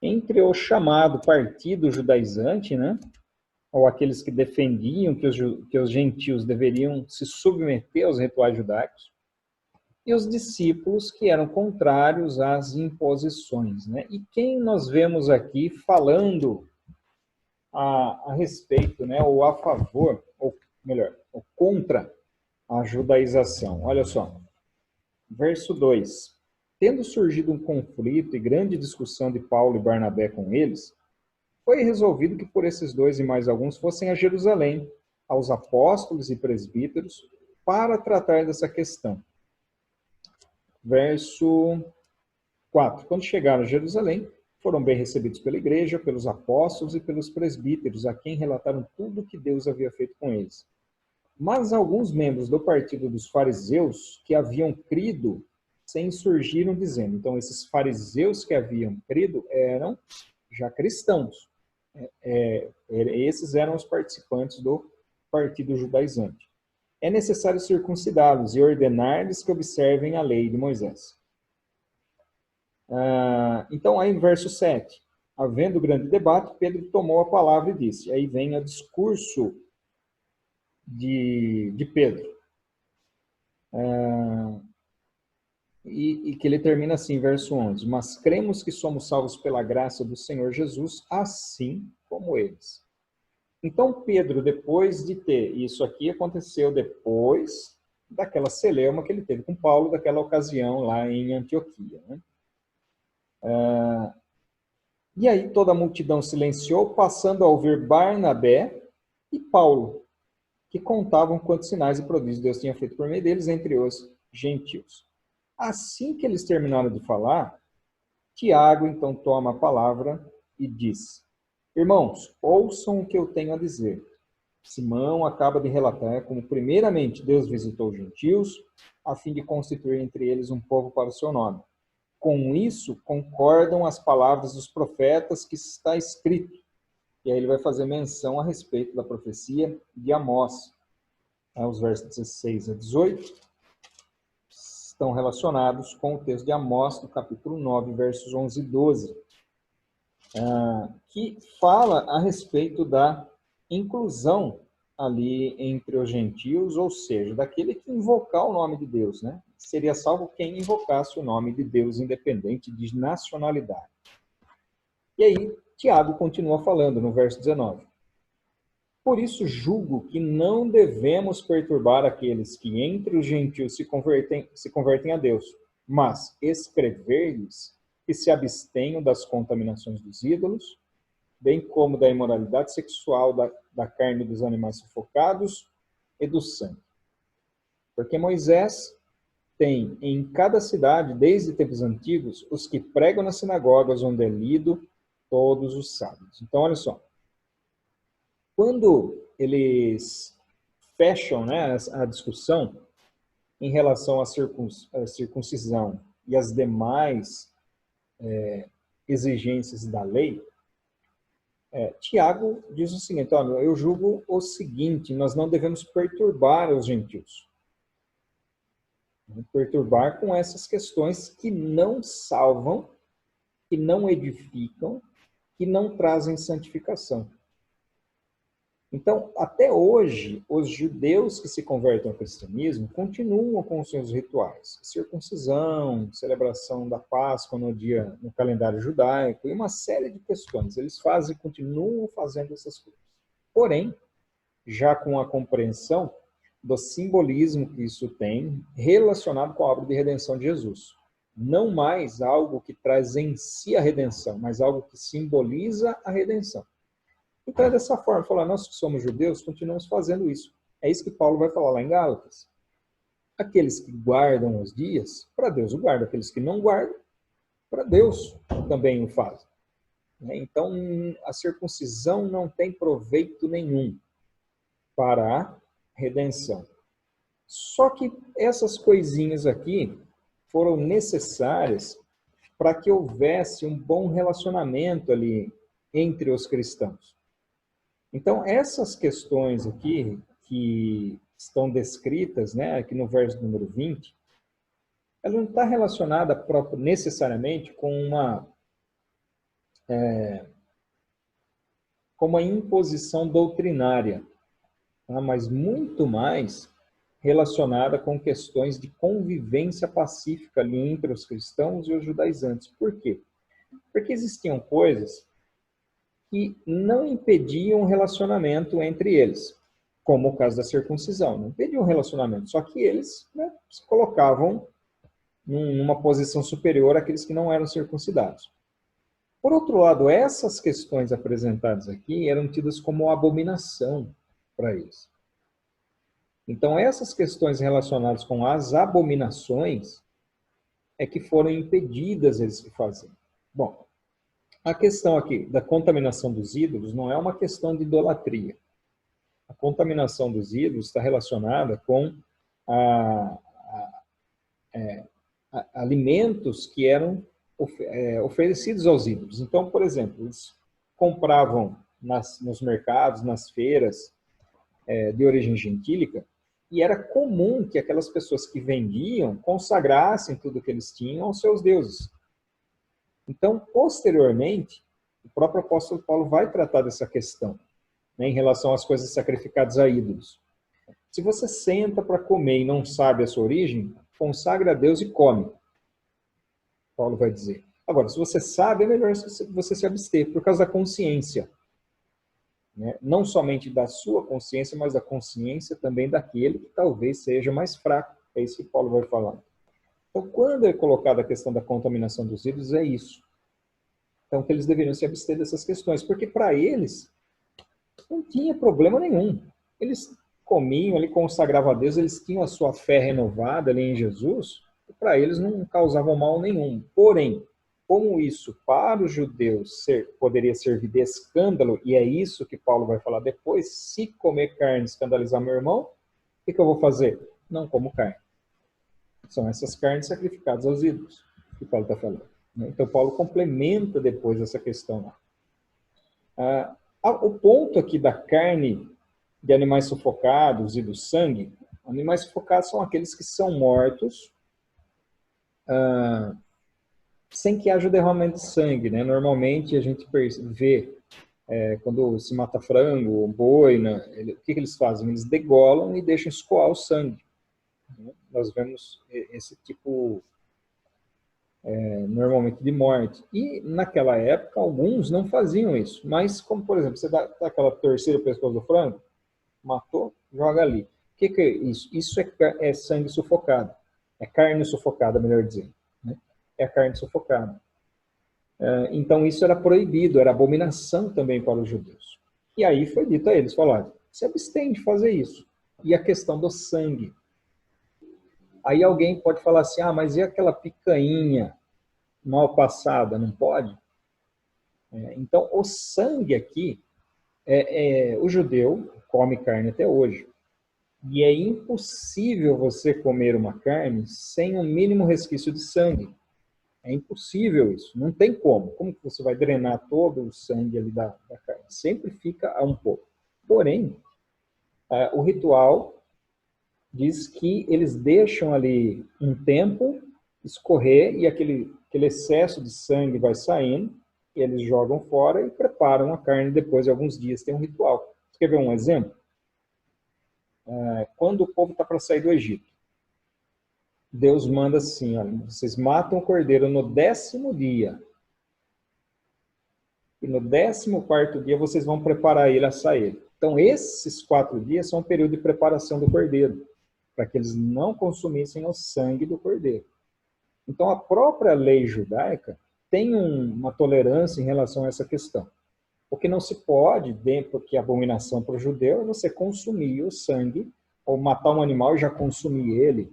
entre o chamado partido judaizante, né, ou aqueles que defendiam que os gentios deveriam se submeter aos rituais judaicos, e os discípulos que eram contrários às imposições, né? E quem nós vemos aqui falando a respeito, né, ou a favor, ou melhor, ou contra a judaização? Olha só, verso 2. Tendo surgido um conflito e grande discussão de Paulo e Barnabé com eles, foi resolvido que por esses dois e mais alguns fossem a Jerusalém, aos apóstolos e presbíteros, para tratar dessa questão. Verso 4. Quando chegaram a Jerusalém, foram bem recebidos pela igreja, pelos apóstolos e pelos presbíteros, a quem relataram tudo o que Deus havia feito com eles. Mas alguns membros do partido dos fariseus que haviam crido se insurgiram dizendo, então esses fariseus que haviam crido eram já cristãos. Esses eram os participantes do partido judaizante. É necessário circuncidá-los e ordenar-lhes que observem a lei de Moisés. Então, aí em verso 7, havendo grande debate, Pedro tomou a palavra e disse, aí vem o discurso de Pedro. E que ele termina assim, verso 11, mas cremos que somos salvos pela graça do Senhor Jesus, assim como eles. Então, Pedro, depois de ter, isso aqui aconteceu depois daquela celeuma que ele teve com Paulo, daquela ocasião lá em Antioquia, né? E aí toda a multidão silenciou, passando a ouvir Barnabé e Paulo, que contavam quantos sinais e prodígios Deus tinha feito por meio deles entre os gentios. Assim que eles terminaram de falar, Tiago então toma a palavra e diz, irmãos, ouçam o que eu tenho a dizer. Simão acaba de relatar como primeiramente Deus visitou os gentios, a fim de constituir entre eles um povo para o seu nome. Com isso, concordam as palavras dos profetas que está escrito. E aí ele vai fazer menção a respeito da profecia de Amós. Os versos 16 a 18 estão relacionados com o texto de Amós, do capítulo 9, versos 11 e 12, que fala a respeito da inclusão ali entre os gentios, ou seja, daquele que invocar o nome de Deus, né? Seria salvo quem invocasse o nome de Deus, independente de nacionalidade. E aí, Tiago continua falando no verso 19. Por isso julgo que não devemos perturbar aqueles que entre os gentios se convertem a Deus, mas escrever-lhes que se abstenham das contaminações dos ídolos, bem como da imoralidade sexual, da carne dos animais sufocados e do sangue. Porque Moisés tem em cada cidade, desde tempos antigos, os que pregam nas sinagogas onde é lido todos os sábados. Então, olha só. Quando eles fecham, né, a discussão em relação à circuncisão e as demais exigências da lei, Tiago diz o seguinte, olha, eu julgo o seguinte, nós não devemos perturbar os gentios. Perturbar com essas questões que não salvam, que não edificam, que não trazem santificação. Então, até hoje, os judeus que se convertem ao cristianismo continuam com os seus rituais. Circuncisão, celebração da Páscoa no calendário judaico, e uma série de questões. Eles continuam fazendo essas coisas. Porém, já com a compreensão do simbolismo que isso tem relacionado com a obra de redenção de Jesus. Não mais algo que traz em si a redenção, mas algo que simboliza a redenção. Então, é dessa forma, nós que somos judeus, continuamos fazendo isso. É isso que Paulo vai falar lá em Gálatas. Aqueles que guardam os dias, para Deus o guarda. Aqueles que não guardam, para Deus também o fazem. Então, a circuncisão não tem proveito nenhum para a redenção. Só que essas coisinhas aqui foram necessárias para que houvesse um bom relacionamento ali entre os cristãos. Então, essas questões aqui, que estão descritas, né, aqui no verso número 20, ela não está relacionada necessariamente com como a imposição doutrinária, tá? Mas muito mais relacionada com questões de convivência pacífica ali entre os cristãos e os judaizantes. Por quê? Porque existiam coisas que não impediam o relacionamento entre eles, como o caso da circuncisão. Não impediam o relacionamento, só que eles, né, se colocavam numa posição superior àqueles que não eram circuncidados. Por outro lado, essas questões apresentadas aqui eram tidas como abominação para eles. Então, essas questões relacionadas com as abominações é que foram impedidas eles de fazer. Bom, a questão aqui da contaminação dos ídolos não é uma questão de idolatria. A contaminação dos ídolos está relacionada com alimentos que eram oferecidos aos ídolos. Então, por exemplo, eles compravam nos mercados, nas feiras de origem gentílica, e era comum que aquelas pessoas que vendiam consagrassem tudo que eles tinham aos seus deuses. Então, posteriormente, o próprio apóstolo Paulo vai tratar dessa questão, né, em relação às coisas sacrificadas a ídolos. Se você senta para comer e não sabe a sua origem, consagra a Deus e come. Paulo vai dizer. Agora, se você sabe, é melhor você se abster, por causa da consciência. Né? Não somente da sua consciência, mas da consciência também daquele que talvez seja mais fraco. É isso que Paulo vai falar. Então, quando é colocada a questão da contaminação dos ídolos, é isso. Então, que eles deveriam se abster dessas questões, porque para eles não tinha problema nenhum. Eles comiam, ali consagravam a Deus, eles tinham a sua fé renovada ali em Jesus, e para eles não causavam mal nenhum. Porém, como isso para os judeus poderia servir de escândalo, e é isso que Paulo vai falar depois, se comer carne escandalizar meu irmão, o que eu vou fazer? Não como carne. São essas carnes sacrificadas aos ídolos, que Paulo está falando. Então, Paulo complementa depois essa questão lá. O ponto aqui da carne de animais sufocados e do sangue, animais sufocados são aqueles que são mortos sem que haja o derramamento de sangue. Né? Normalmente, a gente vê, quando se mata frango, boi, né? O que eles fazem? Eles degolam e deixam escoar o sangue. Nós vemos esse tipo, normalmente, de morte. E, naquela época, alguns não faziam isso. Mas, como, por exemplo, você dá aquela torcida no pescoço do frango, matou, joga ali. O que é isso? Isso é sangue sufocado. É carne sufocada, melhor dizendo. Né? É a carne sufocada. Então, isso era proibido, era abominação também para os judeus. E aí foi dito a eles, falaram, se abstém de fazer isso. E a questão do sangue. Aí alguém pode falar assim, mas e aquela picanha mal passada, não pode? Então, o sangue aqui, o judeu come carne até hoje. E é impossível você comer uma carne sem um mínimo resquício de sangue. É impossível isso, não tem como. Como que você vai drenar todo o sangue ali da carne? Sempre fica um pouco. Porém, o ritual diz que eles deixam ali um tempo escorrer e aquele excesso de sangue vai saindo, e eles jogam fora e preparam a carne depois de alguns dias. Tem um ritual. Você quer ver um exemplo? Quando o povo está para sair do Egito, Deus manda assim, olha, vocês matam o cordeiro no 10º dia. E no 14º dia vocês vão preparar ele, assar ele. Então esses 4 dias são um período de preparação do cordeiro, para que eles não consumissem o sangue do cordeiro. Então a própria lei judaica tem uma tolerância em relação a essa questão. O que não se pode, porque a abominação para o judeu, é você consumir o sangue, ou matar um animal e já consumir ele,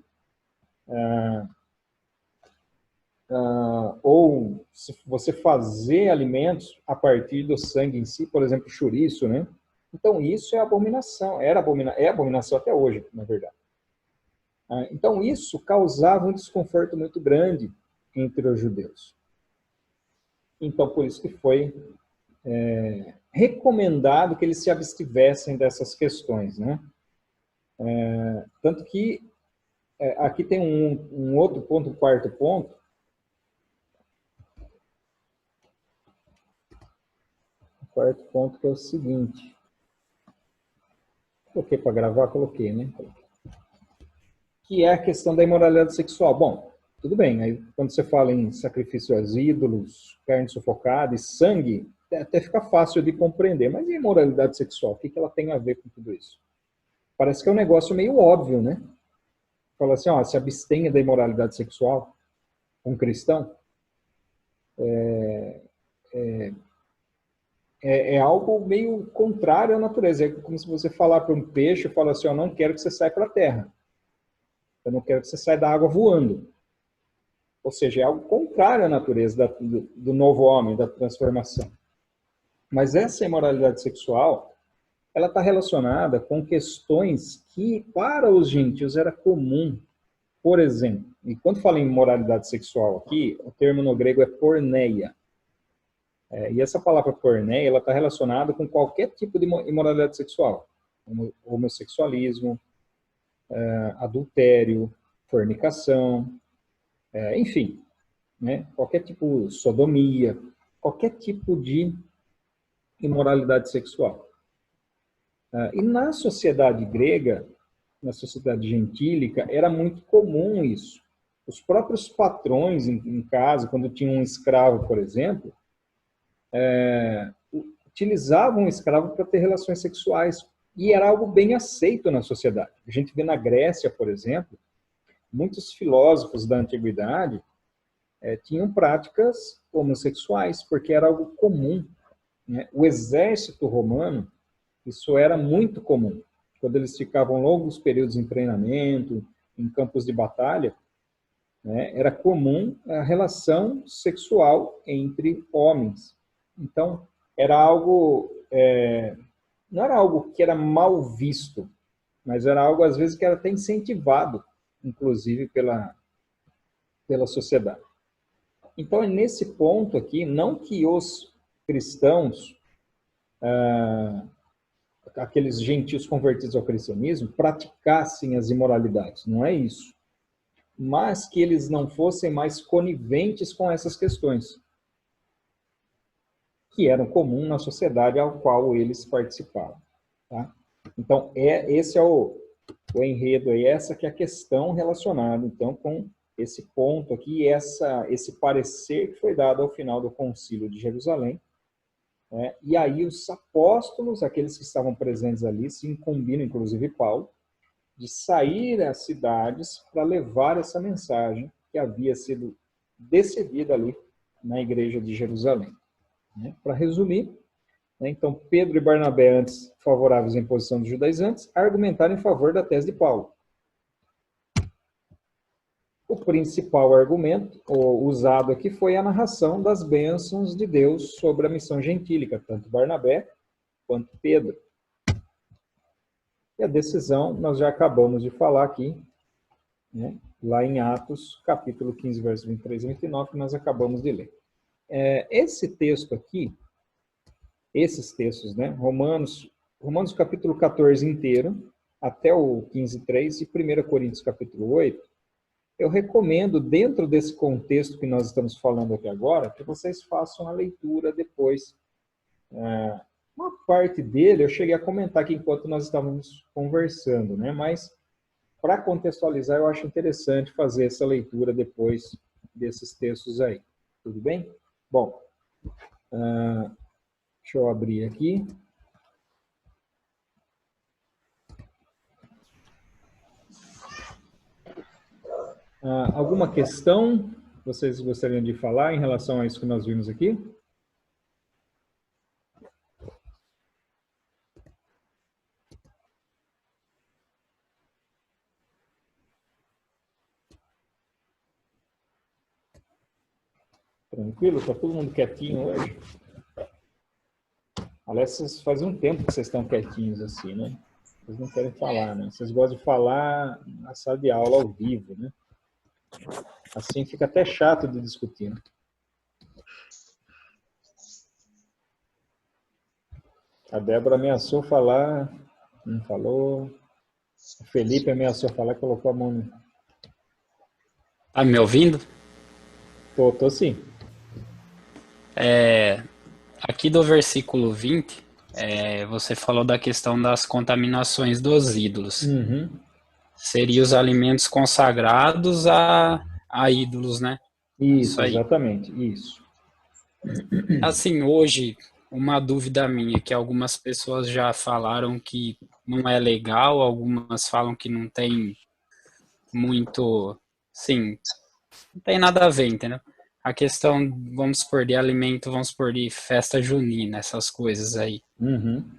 ou se você fazer alimentos a partir do sangue em si, por exemplo, chouriço, né? Então isso é abominação, é abominação até hoje, na verdade. Então isso causava um desconforto muito grande entre os judeus. Então por isso que foi recomendado que eles se abstivessem dessas questões, né? Tanto que aqui tem um outro ponto, um quarto ponto, quarto ponto que é o seguinte. Coloquei para gravar, coloquei, né? Que é a questão da imoralidade sexual. Bom, tudo bem, aí quando você fala em sacrifício aos ídolos, carne sufocada e sangue, até fica fácil de compreender. Mas e a imoralidade sexual? O que ela tem a ver com tudo isso? Parece que é um negócio meio óbvio, né? Fala assim, ó, se abstenha da imoralidade sexual, um cristão. É algo meio contrário à natureza. É como se você falar para um peixe e falar assim, ó, não quero que você saia para a terra. Eu não quero que você saia da água voando. Ou seja, é algo contrário à natureza do novo homem, da transformação. Mas essa imoralidade sexual, ela está relacionada com questões que, para os gentios, era comum. Por exemplo, e quando fala em imoralidade sexual aqui, o termo no grego é porneia. E essa palavra porneia, ela está relacionada com qualquer tipo de imoralidade sexual. Homossexualismo, adultério, fornicação, enfim, né? Qualquer tipo de sodomia, qualquer tipo de imoralidade sexual. E na sociedade grega, na sociedade gentílica, era muito comum isso. Os próprios patrões em casa, quando tinham um escravo, por exemplo, utilizavam o escravo para ter relações sexuais. E era algo bem aceito na sociedade. A gente vê na Grécia, por exemplo, muitos filósofos da antiguidade tinham práticas homossexuais, porque era algo comum, né? O exército romano, isso era muito comum. Quando eles ficavam longos períodos em treinamento, em campos de batalha, né, era comum a relação sexual entre homens. Então, era algo, não era algo que era mal visto, mas era algo, às vezes, que era até incentivado, inclusive, pela sociedade. Então, é nesse ponto aqui, não que os cristãos, aqueles gentios convertidos ao cristianismo, praticassem as imoralidades, não é isso. Mas que eles não fossem mais coniventes com essas questões, que eram comuns na sociedade ao qual eles participavam. Tá? Então, esse é o enredo aí, essa que é a questão relacionada, então, com esse ponto aqui, esse parecer que foi dado ao final do Concílio de Jerusalém. E aí os apóstolos, aqueles que estavam presentes ali, se incumbinam, inclusive Paulo, de sair às cidades para levar essa mensagem que havia sido decidida ali na igreja de Jerusalém. Para resumir, então Pedro e Barnabé, antes favoráveis à imposição dos judaizantes, argumentaram em favor da tese de Paulo. O principal argumento usado aqui foi a narração das bênçãos de Deus sobre a missão gentílica, tanto Barnabé quanto Pedro. E a decisão nós já acabamos de falar aqui, né, lá em Atos, capítulo 15, versos 23 e 29, que nós acabamos de ler. Esse texto aqui, esses textos, né, Romanos capítulo 14 inteiro, até o 15:3 e 1 Coríntios capítulo 8, eu recomendo, dentro desse contexto que nós estamos falando aqui agora, que vocês façam a leitura depois. Uma parte dele eu cheguei a comentar aqui enquanto nós estávamos conversando, né? Mas, para contextualizar, eu acho interessante fazer essa leitura depois desses textos aí. Tudo bem? Bom, deixa eu abrir aqui. Alguma questão vocês gostariam de falar em relação a isso que nós vimos aqui? Tranquilo? Está todo mundo quietinho hoje? Aliás, faz um tempo que vocês estão quietinhos assim, né? Vocês não querem falar, né? Vocês gostam de falar na sala de aula ao vivo, né? Assim fica até chato de discutir. Né? A Débora ameaçou falar, não falou. O Felipe ameaçou falar, colocou a mão no... Me ouvindo? Tô sim. aqui do versículo 20, você falou da questão das contaminações dos ídolos. Uhum. Seria os alimentos consagrados a ídolos, né? Isso aí. Exatamente, isso. Assim, hoje, uma dúvida minha, que algumas pessoas já falaram que não é legal, algumas falam que não tem muito, sim, não tem nada a ver, entendeu? A questão, vamos supor, de alimento, vamos supor, de festa junina, essas coisas aí. Uhum.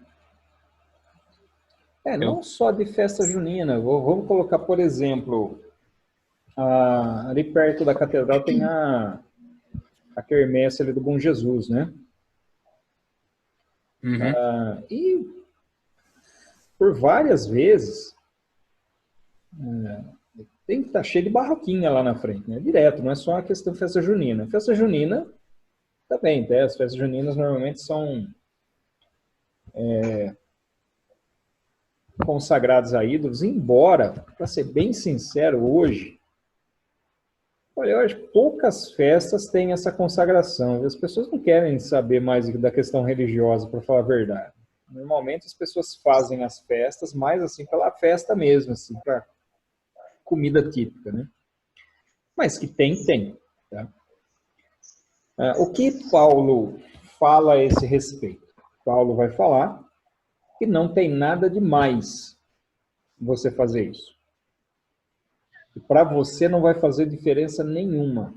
Não só de festa junina. Vamos colocar, por exemplo, ali perto da catedral tem a quermesse ali do Bom Jesus, né? Uhum. E por várias vezes tem que estar cheio de barraquinha lá na frente, né? Direto, não é só a questão de festa junina. Festa junina também, tá? As festas juninas normalmente são consagrados a ídolos, embora, para ser bem sincero, hoje, olha, eu acho que poucas festas têm essa consagração. As pessoas não querem saber mais da questão religiosa, para falar a verdade. Normalmente as pessoas fazem as festas mais assim pela festa mesmo, assim, para comida típica, né? Mas que tem, tá? O que Paulo fala a esse respeito? Paulo vai falar que não tem nada de mais você fazer isso. E para você não vai fazer diferença nenhuma.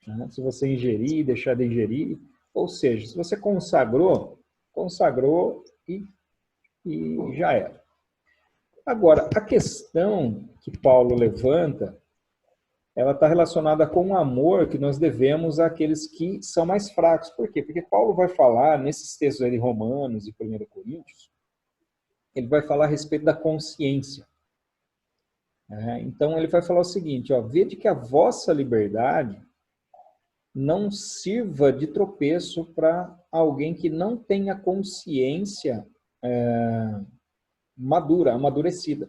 Né? Se você ingerir, deixar de ingerir, ou seja, se você consagrou e já era. Agora, a questão que Paulo levanta, ela está relacionada com o amor que nós devemos àqueles que são mais fracos. Por quê? Porque Paulo vai falar, nesses textos aí de Romanos e 1 Coríntios, ele vai falar a respeito da consciência. Então, ele vai falar o seguinte, vede que a vossa liberdade não sirva de tropeço para alguém que não tenha consciência amadurecida.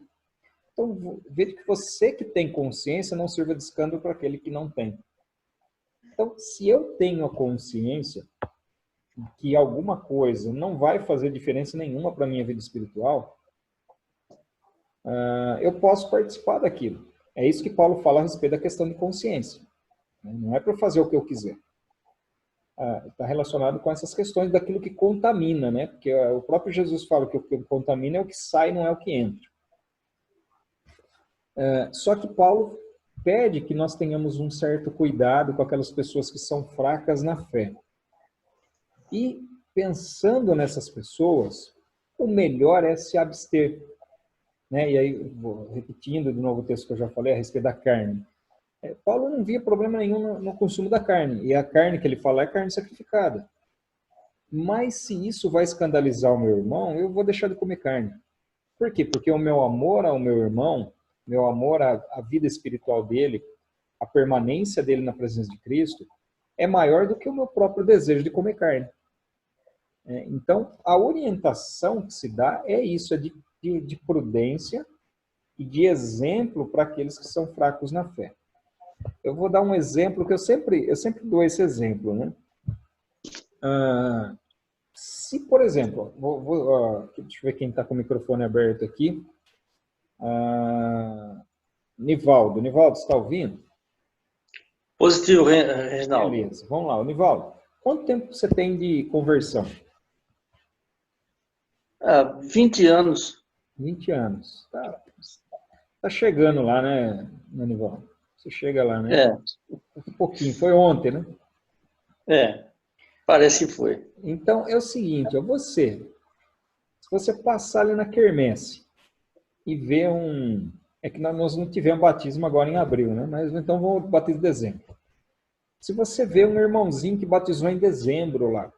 Então, veja que você que tem consciência não sirva de escândalo para aquele que não tem. Então, se eu tenho a consciência que alguma coisa não vai fazer diferença nenhuma para a minha vida espiritual, eu posso participar daquilo. É isso que Paulo fala a respeito da questão de consciência. Não é para fazer o que eu quiser. Está relacionado com essas questões daquilo que contamina, né? Porque o próprio Jesus fala que o que contamina é o que sai, não é o que entra. Só que Paulo pede que nós tenhamos um certo cuidado com aquelas pessoas que são fracas na fé. E pensando nessas pessoas, o melhor é se abster. Né? E aí, repetindo de novo o texto que eu já falei a respeito da carne. Paulo não via problema nenhum no consumo da carne. E a carne que ele fala é carne sacrificada. Mas se isso vai escandalizar o meu irmão, eu vou deixar de comer carne. Por quê? Porque o meu amor ao meu irmão, meu amor à vida espiritual dele, a permanência dele na presença de Cristo, é maior do que o meu próprio desejo de comer carne. Então, a orientação que se dá é isso, é de prudência e de exemplo para aqueles que são fracos na fé. Eu vou dar um exemplo que eu sempre dou esse exemplo, né? Se, por exemplo, deixa eu ver quem está com o microfone aberto aqui. Nivaldo, você está ouvindo? Positivo, Reginaldo. Beleza, vamos lá. Nivaldo, quanto tempo você tem de conversão? 20 anos. 20 anos. Tá chegando lá, né, Nivaldo? Você chega lá, né? Um pouquinho. Foi ontem, né? Parece que foi. Então, é o seguinte, se você passar ali na quermesse e ver é que nós não tivemos batismo agora em abril, né? Mas então vamos bater em dezembro. Se você vê um irmãozinho que batizou em dezembro lá,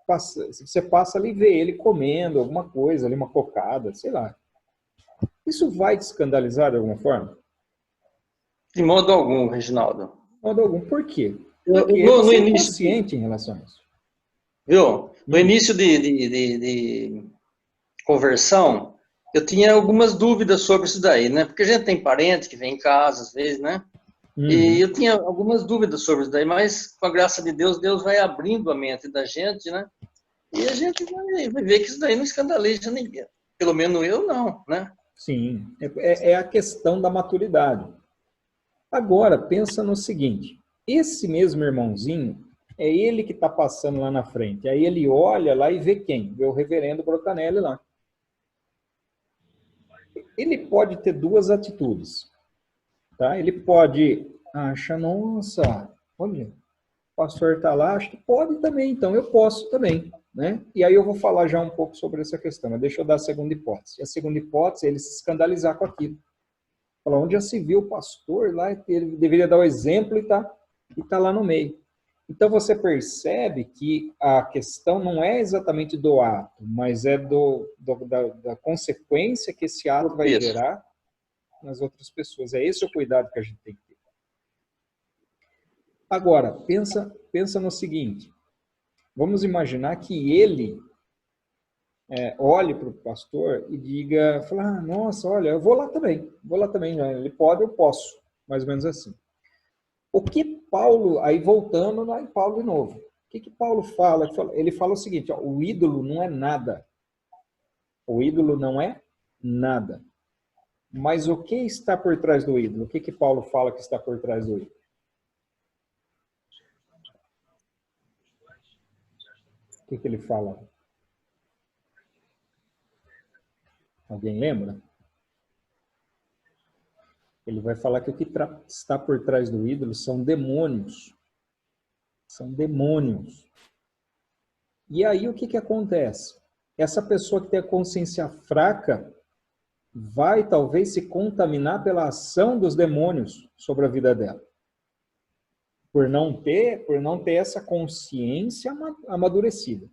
você passa ali e vê ele comendo alguma coisa ali, uma cocada, sei lá. Isso vai te escandalizar de alguma forma? De modo algum, Reginaldo. De modo algum. Por quê? Porque no início, consciente em relação a isso. Viu? No início de conversão, eu tinha algumas dúvidas sobre isso daí, né? Porque a gente tem parente que vem em casa, às vezes, né? E eu tinha algumas dúvidas sobre isso daí, mas com a graça de Deus, Deus vai abrindo a mente da gente, né? E a gente vai ver que isso daí não escandaliza ninguém. Pelo menos eu não, né? Sim, é a questão da maturidade. Agora, pensa no seguinte, esse mesmo irmãozinho, é ele que está passando lá na frente. Aí ele olha lá e vê quem? Vê o reverendo Brocanelli lá. Ele pode ter duas atitudes. Tá? Ele pode achar, nossa, olha, o pastor está lá, acho que pode também, então eu posso também. Né? E aí eu vou falar já um pouco sobre essa questão, mas deixa eu dar a segunda hipótese. A segunda hipótese é ele se escandalizar com aquilo. Falar, onde já se viu o pastor lá, ele deveria dar o exemplo e tá lá no meio. Então você percebe que a questão não é exatamente do ato, mas é da consequência que esse ato vai gerar nas outras pessoas. É esse o cuidado que a gente tem que ter. Agora, pensa no seguinte. Vamos imaginar que ele olhe para o pastor e diga, fala, nossa, olha, eu vou lá também. Ele pode, eu posso. Mais ou menos assim. O que Paulo, aí voltando lá em Paulo de novo, o que Paulo fala? Ele fala o seguinte, ó, o ídolo não é nada. O ídolo não é nada. Mas o que está por trás do ídolo? O que Paulo fala que está por trás do ídolo? O que ele fala? Alguém lembra? Ele vai falar que o que está por trás do ídolo são demônios. São demônios. E aí o que acontece? Essa pessoa que tem a consciência fraca vai talvez se contaminar pela ação dos demônios sobre a vida dela. Por não ter essa consciência amadurecida.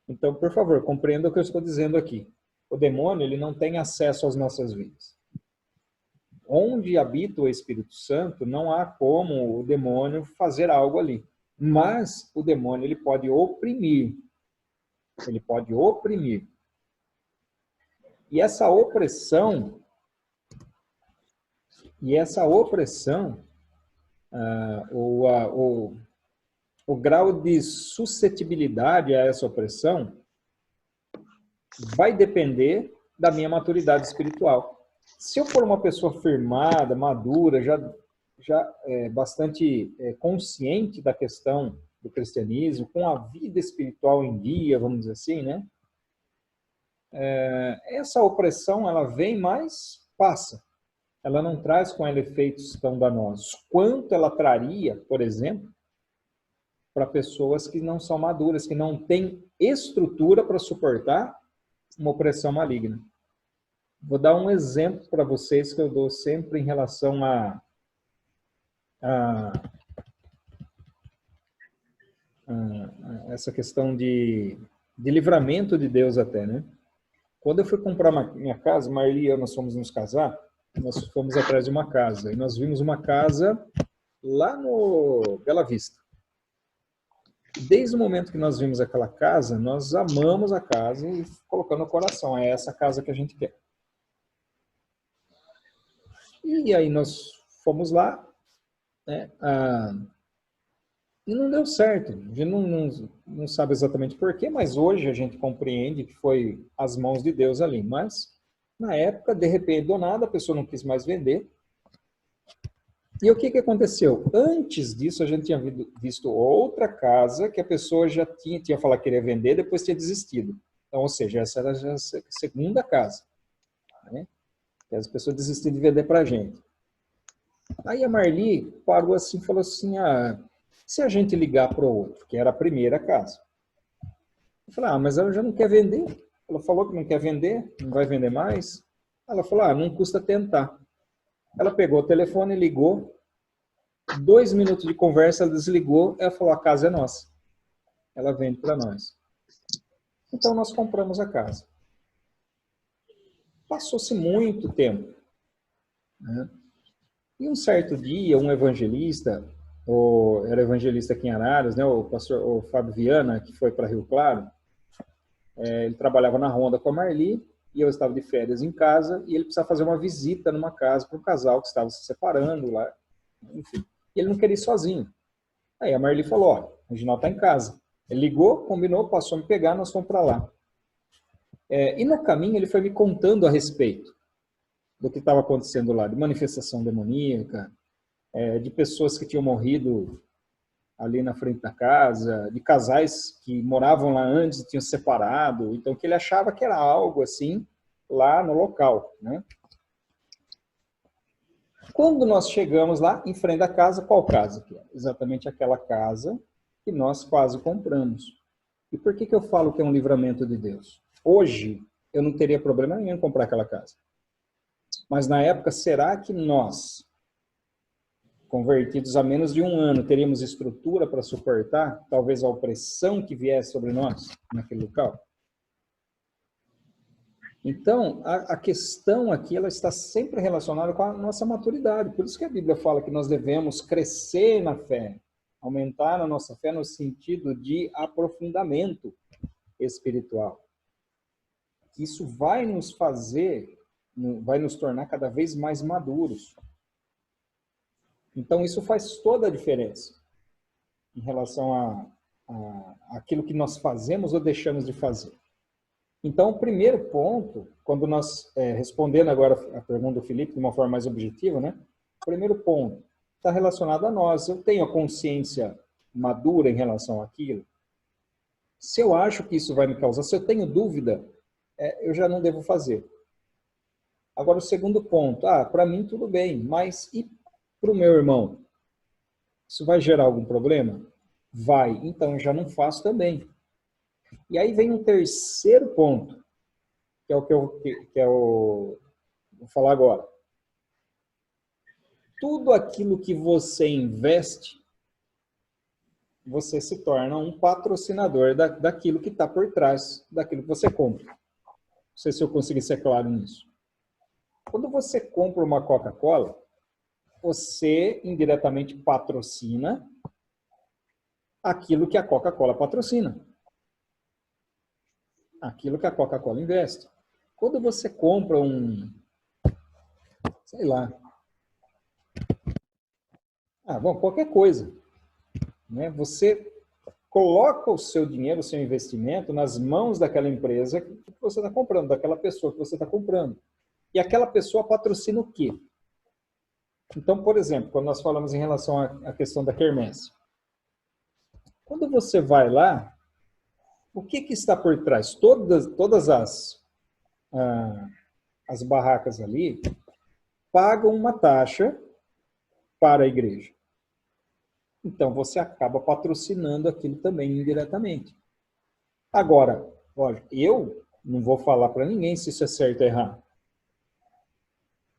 Então, por favor, compreenda o que eu estou dizendo aqui. O demônio, ele não tem acesso às nossas vidas. Onde habita o Espírito Santo, não há como o demônio fazer algo ali. Mas o demônio, ele pode oprimir. Ele pode oprimir. E essa opressão, o grau de suscetibilidade a essa opressão vai depender da minha maturidade espiritual. Se eu for uma pessoa firmada, madura, já bastante consciente da questão do cristianismo, com a vida espiritual em dia, vamos dizer assim, né? Essa opressão, ela vem, mas passa. Ela não traz com ela efeitos tão danosos. Quanto ela traria, por exemplo, para pessoas que não são maduras, que não têm estrutura para suportar uma opressão maligna. Vou dar um exemplo para vocês que eu dou sempre em relação a essa questão de livramento de Deus até, né? Quando eu fui comprar minha casa, Marli e eu, nós fomos nos casar, nós fomos atrás de uma casa. E nós vimos uma casa lá no Bela Vista. Desde o momento que nós vimos aquela casa, nós amamos a casa e colocando no coração, é essa casa que a gente quer. E aí nós fomos lá, né, e não deu certo. A gente não sabe exatamente porquê, mas hoje a gente compreende que foi as mãos de Deus ali. Mas, na época, de repente, do nada, a pessoa não quis mais vender. E o que aconteceu? Antes disso, a gente tinha visto outra casa que a pessoa já tinha falado que queria vender, depois tinha desistido. Então, ou seja, essa era já a segunda casa, né? Que as pessoas desistiram de vender para a gente. Aí a Marli parou assim e falou assim, se a gente ligar para o outro, que era a primeira casa. Eu falei, mas ela já não quer vender. Ela falou que não quer vender, não vai vender mais. Ela falou, não custa tentar. Ela pegou o telefone, ligou. 2 minutos de conversa, ela desligou. Ela falou, a casa é nossa. Ela vende para nós. Então, nós compramos a casa. Passou-se muito tempo, né? E um certo dia, um evangelista, era evangelista aqui em Araras, né, o Fábio Viana, que foi para Rio Claro, ele trabalhava na Ronda com a Marli, e eu estava de férias em casa, e ele precisava fazer uma visita numa casa para um casal que estava se separando lá, Enfim, e ele não queria ir sozinho. Aí a Marli falou, ó, o Reginaldo está em casa. Ele ligou, combinou, passou a me pegar, nós fomos para lá. E no caminho ele foi me contando a respeito do que estava acontecendo lá, de manifestação demoníaca, de pessoas que tinham morrido ali na frente da casa, de casais que moravam lá antes e tinham separado, então que ele achava que era algo assim lá no local, né? Quando nós chegamos lá, em frente da casa, qual casa que é? Exatamente aquela casa que nós quase compramos. E por que eu falo que é um livramento de Deus? Hoje, eu não teria problema nenhum em comprar aquela casa. Mas na época, será que nós, convertidos a menos de um ano, teríamos estrutura para suportar, talvez, a opressão que viesse sobre nós naquele local? Então, a questão aqui, ela está sempre relacionada com a nossa maturidade. Por isso que a Bíblia fala que nós devemos crescer na fé, aumentar a nossa fé no sentido de aprofundamento espiritual. Isso vai nos fazer, vai nos tornar cada vez mais maduros. Então, isso faz toda a diferença em relação a aquilo que nós fazemos ou deixamos de fazer. Então, o primeiro ponto, quando nós, respondendo agora a pergunta do Felipe de uma forma mais objetiva, né? O primeiro ponto está relacionado a nós. Eu tenho a consciência madura em relação àquilo. Se eu acho que isso vai me causar, se eu tenho dúvida, eu já não devo fazer. Agora, o segundo ponto, para mim tudo bem, mas e para o meu irmão? Isso vai gerar algum problema? Vai, então eu já não faço também. E aí vem um terceiro ponto, que é o que eu vou falar agora. Tudo aquilo que você investe, você se torna um patrocinador daquilo que está por trás daquilo que você compra. Não sei se eu consegui ser claro nisso. Quando você compra uma Coca-Cola, você indiretamente patrocina aquilo que a Coca-Cola patrocina. Aquilo que a Coca-Cola investe. Quando você compra sei lá, qualquer coisa, né? Você coloca o seu dinheiro, o seu investimento nas mãos daquela empresa que você está comprando, daquela pessoa que você está comprando. E aquela pessoa patrocina o quê? Então, por exemplo, quando nós falamos em relação à questão da quermesse, quando você vai lá, o que está por trás? Todas as barracas ali pagam uma taxa para a igreja. Então, você acaba patrocinando aquilo também indiretamente. Agora, lógico, eu não vou falar para ninguém se isso é certo ou errado.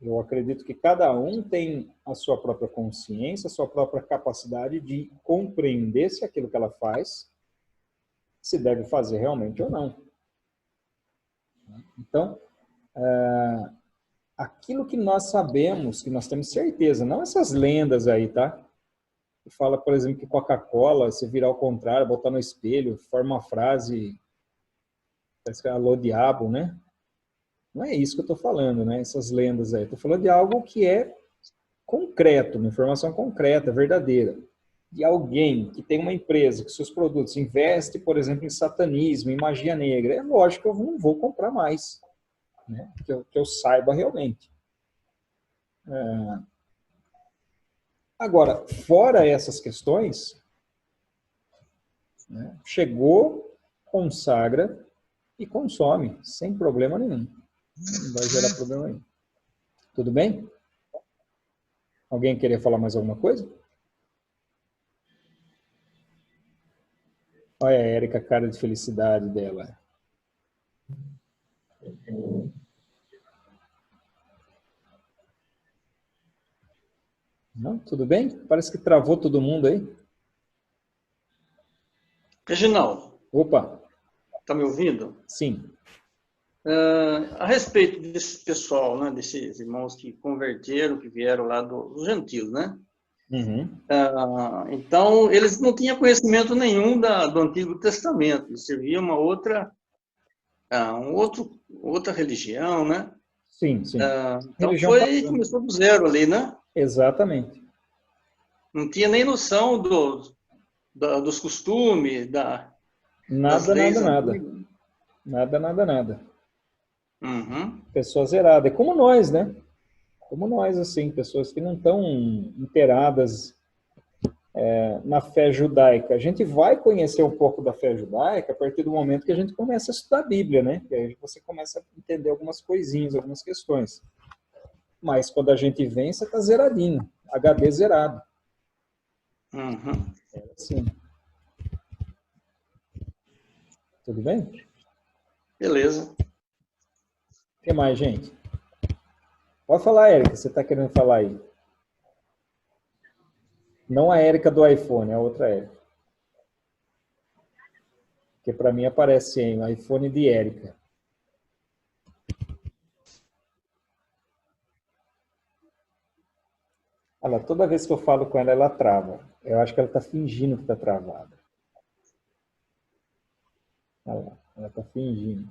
Eu acredito que cada um tem a sua própria consciência, a sua própria capacidade de compreender se aquilo que ela faz se deve fazer realmente ou não. Então, aquilo que nós sabemos, que nós temos certeza, não essas lendas aí, tá? Que fala, por exemplo, que Coca-Cola, se virar ao contrário, botar no espelho, forma uma frase, parece que é alô diabo, né? Não é isso que eu estou falando, né? Essas lendas aí. Estou falando de algo que é concreto, uma informação concreta, verdadeira. De alguém que tem uma empresa que seus produtos investe, por exemplo, em satanismo, em magia negra, é lógico que eu não vou comprar mais, né? Que eu saiba realmente. Agora, fora essas questões, né, chegou, consagra e consome, sem problema nenhum. Não vai gerar problema nenhum. Tudo bem? Alguém queria falar mais alguma coisa? Olha a Érica, a cara de felicidade dela. Não? Tudo bem? Parece que travou todo mundo aí. Reginaldo. Opa. Está me ouvindo? Sim. A respeito desse pessoal, né, desses irmãos que converteram, que vieram lá dos gentios, né? Uhum. Então, eles não tinham conhecimento nenhum do Antigo Testamento. Eles serviam uma outra religião, né? Sim, sim. Então, começou do zero ali, né? Exatamente. Não tinha nem noção dos costumes, das leis antigas. Nada. Uhum. Pessoas zeradas. É como nós, né? Como nós, assim, pessoas que não estão inteiradas na fé judaica. A gente vai conhecer um pouco da fé judaica a partir do momento que a gente começa a estudar a Bíblia, né? E aí você começa a entender algumas coisinhas, algumas questões. Mas quando a gente vem, você está zeradinho. HD zerado. Uhum. É assim. Tudo bem? Beleza. O que mais, gente? Pode falar, Érica, você está querendo falar aí. Não a Érica do iPhone, a outra Érica. Porque para mim aparece em iPhone de Érica. Olha, toda vez que eu falo com ela, ela trava. Eu acho que ela está fingindo que está travada. Olha lá, ela está fingindo.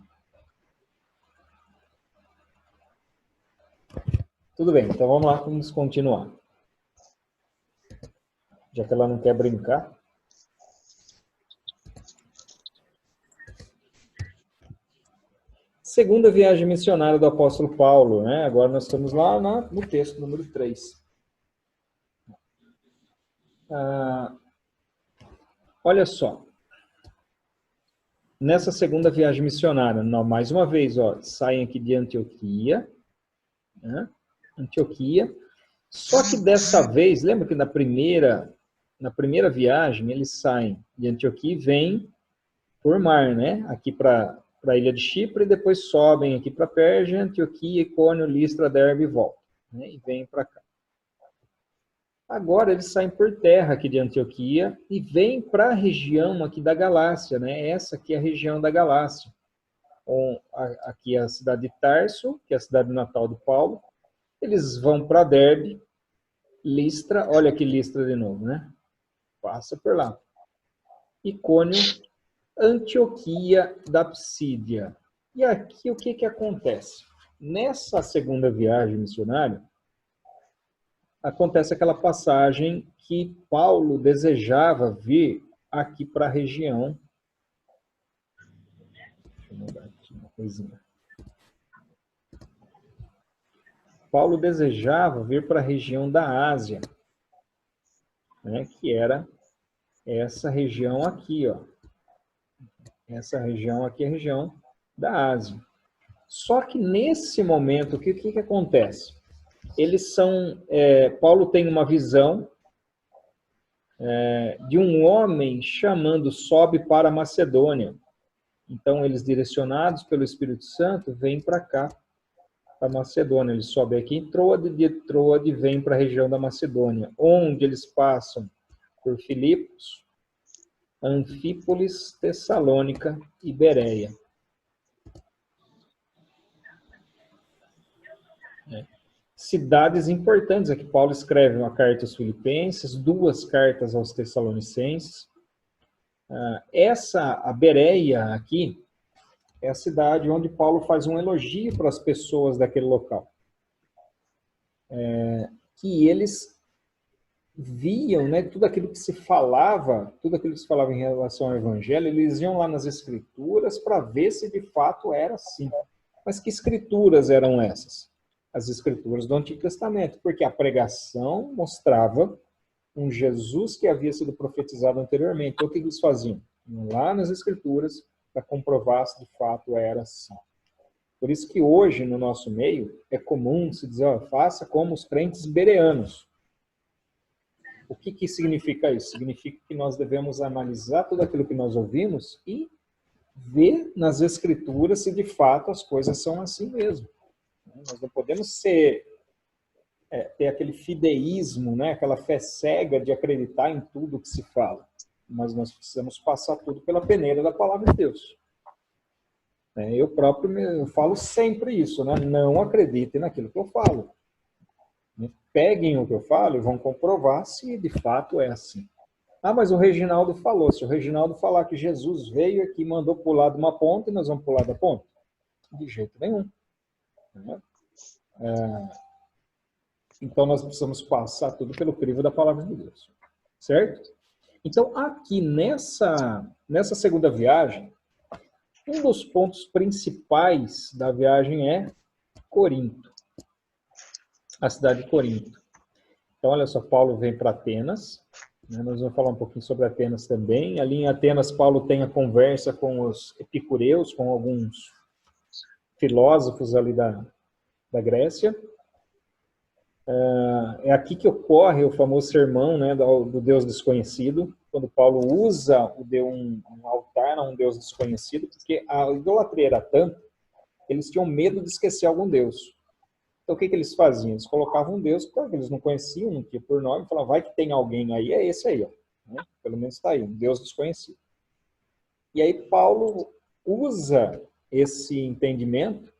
Tudo bem, então vamos lá, vamos continuar. Já que ela não quer brincar. Segunda viagem missionária do apóstolo Paulo, né? Agora nós estamos lá no texto número 3. Olha só. Nessa segunda viagem missionária, mais uma vez, ó, saem aqui de Antioquia, né? Antioquia. Só que dessa vez, lembra que na primeira viagem, eles saem de Antioquia e vêm por mar, né? Aqui para a ilha de Chipre, e depois sobem aqui para Pérgia, Antioquia, Icônio, Listra, Derbe e voltam, né? E vêm para cá. Agora eles saem por terra aqui de Antioquia e vêm para a região aqui da Galácia, né? Essa aqui é a região da Galácia. Aqui é a cidade de Tarso, que é a cidade natal de Paulo. Eles vão para Derbe, Listra, olha aqui Listra de novo, né? Passa por lá. Icônio, Antioquia da Psídia. E aqui o que acontece? Nessa segunda viagem missionária, acontece aquela passagem que Paulo desejava vir aqui para a região. Deixa eu mudar aqui uma coisinha. Paulo desejava vir para a região da Ásia, né, que era essa região aqui, ó. Essa região aqui é a região da Ásia. Só que nesse momento, o que acontece? Paulo tem uma visão de um homem chamando sobe para a Macedônia. Então, eles direcionados pelo Espírito Santo, vêm para cá, para a Macedônia. Eles sobem aqui em Troade, de Troade vêm para a região da Macedônia, onde eles passam por Filipos, Anfípolis, Tessalônica e Bereia. Cidades importantes. Aqui Paulo escreve uma carta aos Filipenses, 2 cartas aos Tessalonicenses. A Bereia aqui é a cidade onde Paulo faz um elogio para as pessoas daquele local. Que eles viam, né, tudo aquilo que se falava em relação ao Evangelho, eles iam lá nas Escrituras para ver se de fato era assim. Mas que Escrituras eram essas? As Escrituras do Antigo Testamento, porque a pregação mostrava um Jesus que havia sido profetizado anteriormente. Então, o que eles faziam? Iam lá nas Escrituras para comprovar se de fato era assim. Por isso que hoje, no nosso meio, é comum se dizer, ó, faça como os crentes bereanos. O que significa isso? Significa que nós devemos analisar tudo aquilo que nós ouvimos e ver nas Escrituras se de fato as coisas são assim mesmo. Nós não podemos ter aquele fideísmo, né? Aquela fé cega de acreditar em tudo que se fala. Mas nós precisamos passar tudo pela peneira da palavra de Deus. Eu próprio falo sempre isso, né? Não acreditem naquilo que eu falo. Peguem o que eu falo e vão comprovar se de fato é assim. Ah, mas o Reginaldo falou. Se o Reginaldo falar que Jesus veio aqui e mandou pular de uma ponta, nós vamos pular da ponta? De jeito nenhum. Então, nós precisamos passar tudo pelo crivo da palavra de Deus. Certo? Então, aqui nessa segunda viagem, um dos pontos principais da viagem é Corinto. A cidade de Corinto. Então, olha só, Paulo vem para Atenas. Né? Nós vamos falar um pouquinho sobre Atenas também. Ali em Atenas, Paulo tem a conversa com os epicureus, com alguns filósofos ali da Grécia. É aqui que ocorre o famoso sermão, né, do Deus desconhecido, quando Paulo usa um altar a um Deus desconhecido, porque a idolatria era tanta, eles tinham medo de esquecer algum Deus. Então, o que eles faziam? Eles colocavam um Deus que eles não conheciam, não tinha por nome, falavam, vai que tem alguém aí, é esse aí, ó, né? Pelo menos está aí, um Deus desconhecido. E aí Paulo usa esse entendimento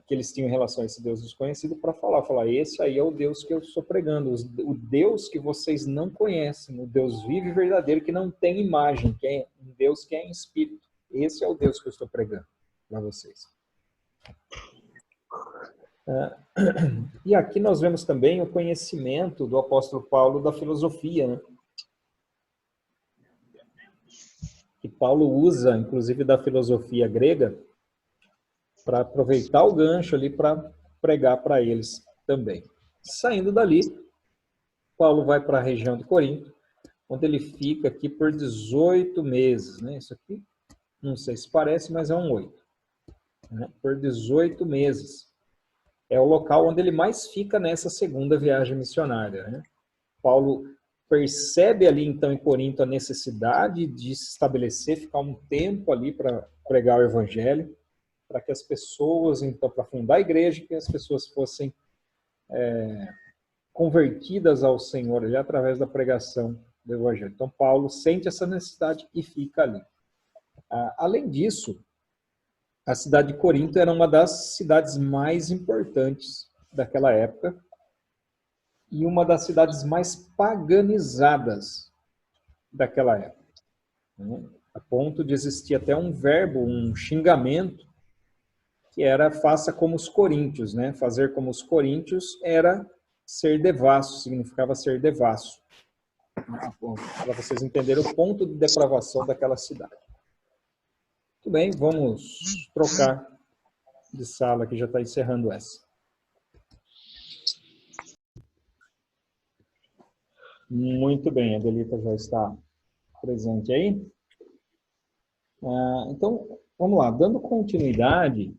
que eles tinham em relação a esse Deus desconhecido para falar, esse aí é o Deus que eu estou pregando, o Deus que vocês não conhecem, o Deus vivo e verdadeiro que não tem imagem, que é um Deus que é em espírito. Esse é o Deus que eu estou pregando para vocês. E aqui nós vemos também o conhecimento do apóstolo Paulo da filosofia, né? Que Paulo usa, inclusive, da filosofia grega, para aproveitar o gancho ali para pregar para eles também. Saindo dali, Paulo vai para a região de Corinto, onde ele fica aqui por 18 meses. Né? Isso aqui, não sei se parece, mas é um 8. Né? Por 18 meses. É o local onde ele mais fica nessa segunda viagem missionária. Né? Paulo percebe ali, então, em Corinto, a necessidade de se estabelecer, ficar um tempo ali para pregar o evangelho, para que as pessoas, então, para fundar a igreja, que as pessoas fossem convertidas ao Senhor ali, através da pregação do Evangelho. Então, Paulo sente essa necessidade e fica ali. Além disso, a cidade de Corinto era uma das cidades mais importantes daquela época e uma das cidades mais paganizadas daquela época. A ponto de existir até um verbo, um xingamento, que era faça como os coríntios, né? Fazer como os coríntios era ser devasso, significava ser devasso. Para vocês entenderem o ponto de depravação daquela cidade. Muito bem, vamos trocar de sala, que já está encerrando essa. Muito bem, a Adelita já está presente aí. Então, vamos lá, dando continuidade,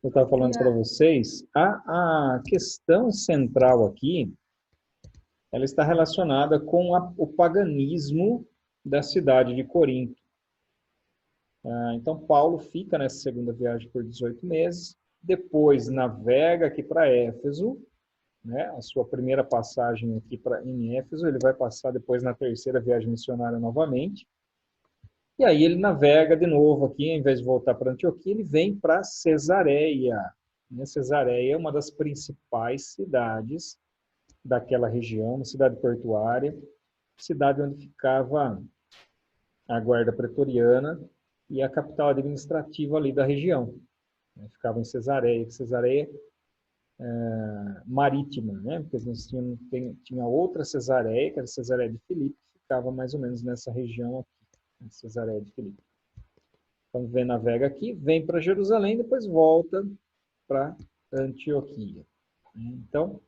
eu estava falando para vocês, a questão central aqui, ela está relacionada com o paganismo da cidade de Corinto. Então, Paulo fica nessa segunda viagem por 18 meses, depois navega aqui para Éfeso, né, a sua primeira passagem aqui em Éfeso, ele vai passar depois na terceira viagem missionária novamente, e aí ele navega de novo aqui, ao invés de voltar para Antioquia, ele vem para Cesareia. Cesareia é uma das principais cidades daquela região, uma cidade portuária, cidade onde ficava a guarda pretoriana e a capital administrativa ali da região. Ficava em Cesareia, Cesareia marítima, né? Porque nós tinha outra Cesareia, que era Cesareia de Filipe, que ficava mais ou menos nessa região aqui. Cesareia de Filipe. Então, navega aqui, vem para Jerusalém, depois volta para Antioquia. Então,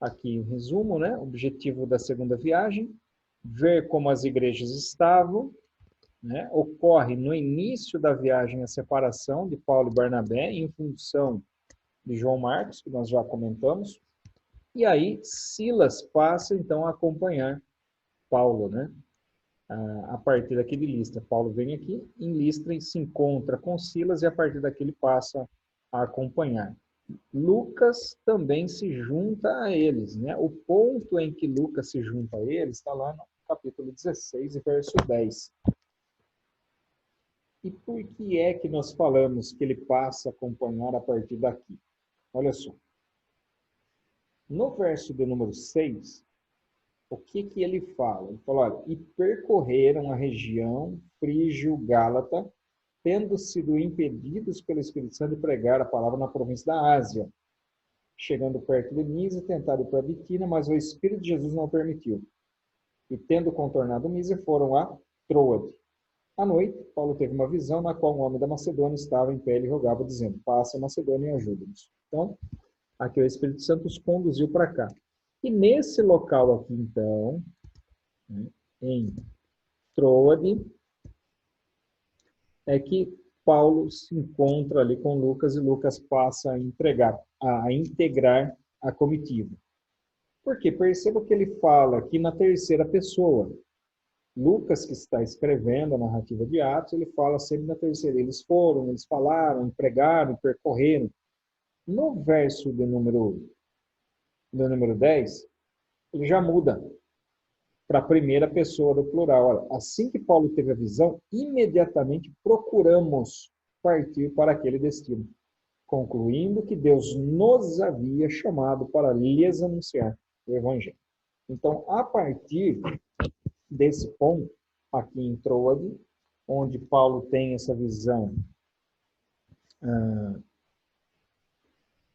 aqui o resumo, né? O objetivo da segunda viagem, ver como as igrejas estavam, né? Ocorre no início da viagem a separação de Paulo e Barnabé, em função de João Marcos, que nós já comentamos, e aí Silas passa, então, a acompanhar Paulo, né? A partir daqui de Listra. Paulo vem aqui, em Listra, e se encontra com Silas, e a partir daqui ele passa a acompanhar. Lucas também se junta a eles, né? O ponto em que Lucas se junta a eles está lá no capítulo 16, verso 10. E por que é que nós falamos que ele passa a acompanhar a partir daqui? Olha só. No verso de número 6, o que ele fala? Ele fala, olha, e percorreram a região frígio-gálata, tendo sido impedidos pelo Espírito Santo de pregar a palavra na província da Ásia. Chegando perto de Misa, tentaram ir para Bitina, mas o Espírito de Jesus não o permitiu. E tendo contornado Misa, foram a Troade. À noite, Paulo teve uma visão na qual um homem da Macedônia estava em pé e rogava, dizendo: passa a Macedônia e ajuda-nos. Então, aqui o Espírito Santo os conduziu para cá. E nesse local aqui, então, em Troade, é que Paulo se encontra ali com Lucas e Lucas passa a integrar a comitiva. Porque perceba que ele fala aqui na terceira pessoa. Lucas, que está escrevendo a narrativa de Atos, ele fala sempre na terceira. Eles foram, eles falaram, pregaram, percorreram. No verso do número 10, ele já muda para a primeira pessoa do plural. Olha, assim que Paulo teve a visão, imediatamente procuramos partir para aquele destino, concluindo que Deus nos havia chamado para lhes anunciar o Evangelho. Então, a partir desse ponto, aqui em Troade, onde Paulo tem essa visão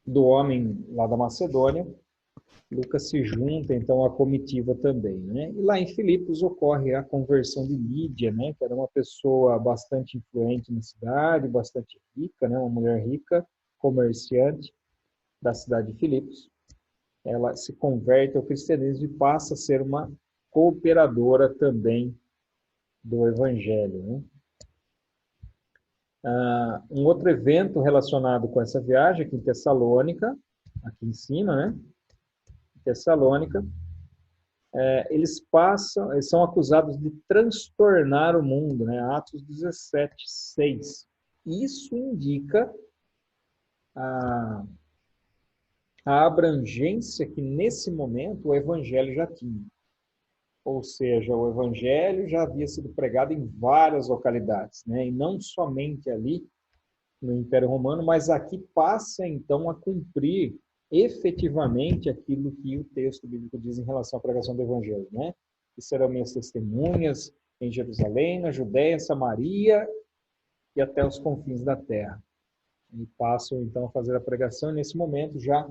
do homem lá da Macedônia, Lucas se junta, então, à comitiva também, né? E lá em Filipos ocorre a conversão de Lídia, né? Que era uma pessoa bastante influente na cidade, bastante rica, né? Uma mulher rica, comerciante da cidade de Filipos. Ela se converte ao cristianismo e passa a ser uma cooperadora também do Evangelho, né? Um outro evento relacionado com essa viagem, aqui em Tessalônica, aqui em cima, né? Tessalônica, eles são acusados de transtornar o mundo, né? Atos 17:6. Isso indica a abrangência que nesse momento o Evangelho já tinha. Ou seja, o Evangelho já havia sido pregado em várias localidades, né? E não somente ali no Império Romano, mas aqui passa então a cumprir efetivamente aquilo que o texto bíblico diz em relação à pregação do Evangelho, né? Que serão minhas testemunhas em Jerusalém, na Judéia, Samaria e até os confins da terra. E passam então a fazer a pregação, e nesse momento já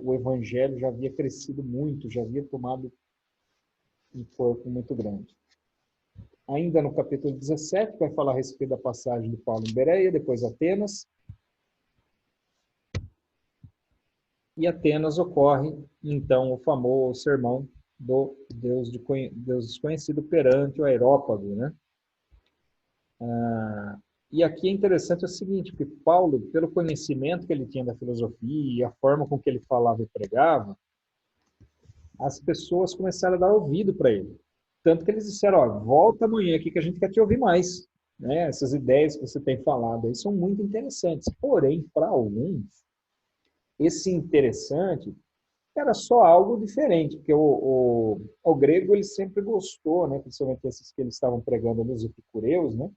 o Evangelho já havia crescido muito, já havia tomado um corpo muito grande. Ainda no capítulo 17, vai falar a respeito da passagem de Paulo em Bereia, depois Atenas. E Atenas ocorre, então, o famoso sermão do Deus desconhecido perante o Areópago, né? E aqui é interessante o seguinte, porque Paulo, pelo conhecimento que ele tinha da filosofia e a forma com que ele falava e pregava, as pessoas começaram a dar ouvido para ele. Tanto que eles disseram: ó, volta amanhã aqui que a gente quer te ouvir mais, né? Essas ideias que você tem falado aí são muito interessantes. Porém, para alguns, esse interessante era só algo diferente, porque o grego ele sempre gostou, né? Principalmente esses que eles estavam pregando nos epicureus, né?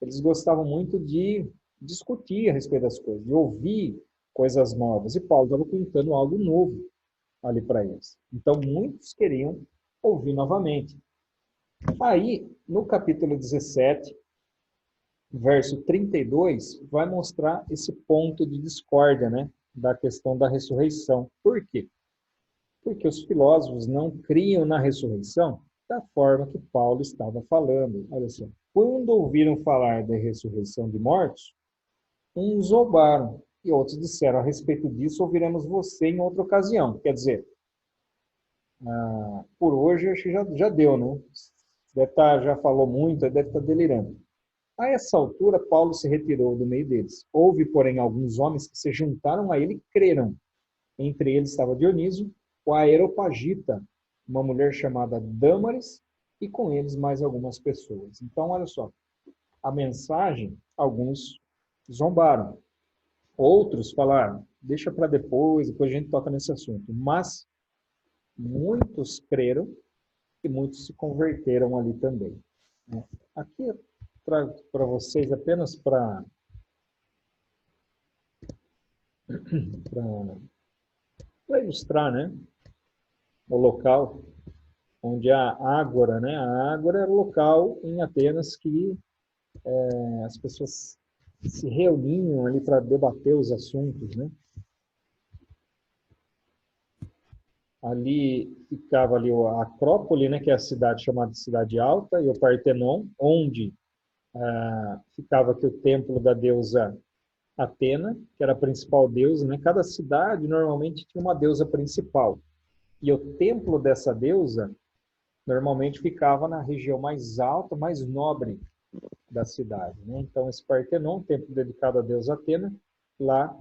Eles gostavam muito de discutir a respeito das coisas, de ouvir coisas novas. E Paulo estava contando algo novo ali para eles. Então, muitos queriam ouvir novamente. Aí, no capítulo 17, verso 32, vai mostrar esse ponto de discórdia, né? Da questão da ressurreição. Por quê? Porque os filósofos não criam na ressurreição da forma que Paulo estava falando. Olha só. Quando ouviram falar da ressurreição de mortos, uns zombaram e outros disseram: a respeito disso ouviremos você em outra ocasião. Quer dizer, por hoje acho que já deu, né? Já falou muito, deve estar delirando. A essa altura, Paulo se retirou do meio deles. Houve, porém, alguns homens que se juntaram a ele e creram. Entre eles estava Dionísio, o Areopagita, uma mulher chamada Dâmaris, e com eles mais algumas pessoas. Então, olha só, a mensagem, alguns zombaram. Outros falaram: deixa para depois a gente toca nesse assunto. Mas muitos creram e muitos se converteram ali também. Aqui eu trago para vocês apenas para ilustrar, né, o local onde a Ágora, né? A Ágora era o local em Atenas que as pessoas se reuniam ali para debater os assuntos, né? Ali ficava ali a Acrópole, né, que é a cidade chamada Cidade Alta, e o Partenon, onde ficava aqui o templo da deusa Atena, que era a principal deusa, né? Cada cidade normalmente tinha uma deusa principal. E o templo dessa deusa normalmente ficava na região mais alta, mais nobre da cidade, né? Então, esse Partenon, templo dedicado à deusa Atena, lá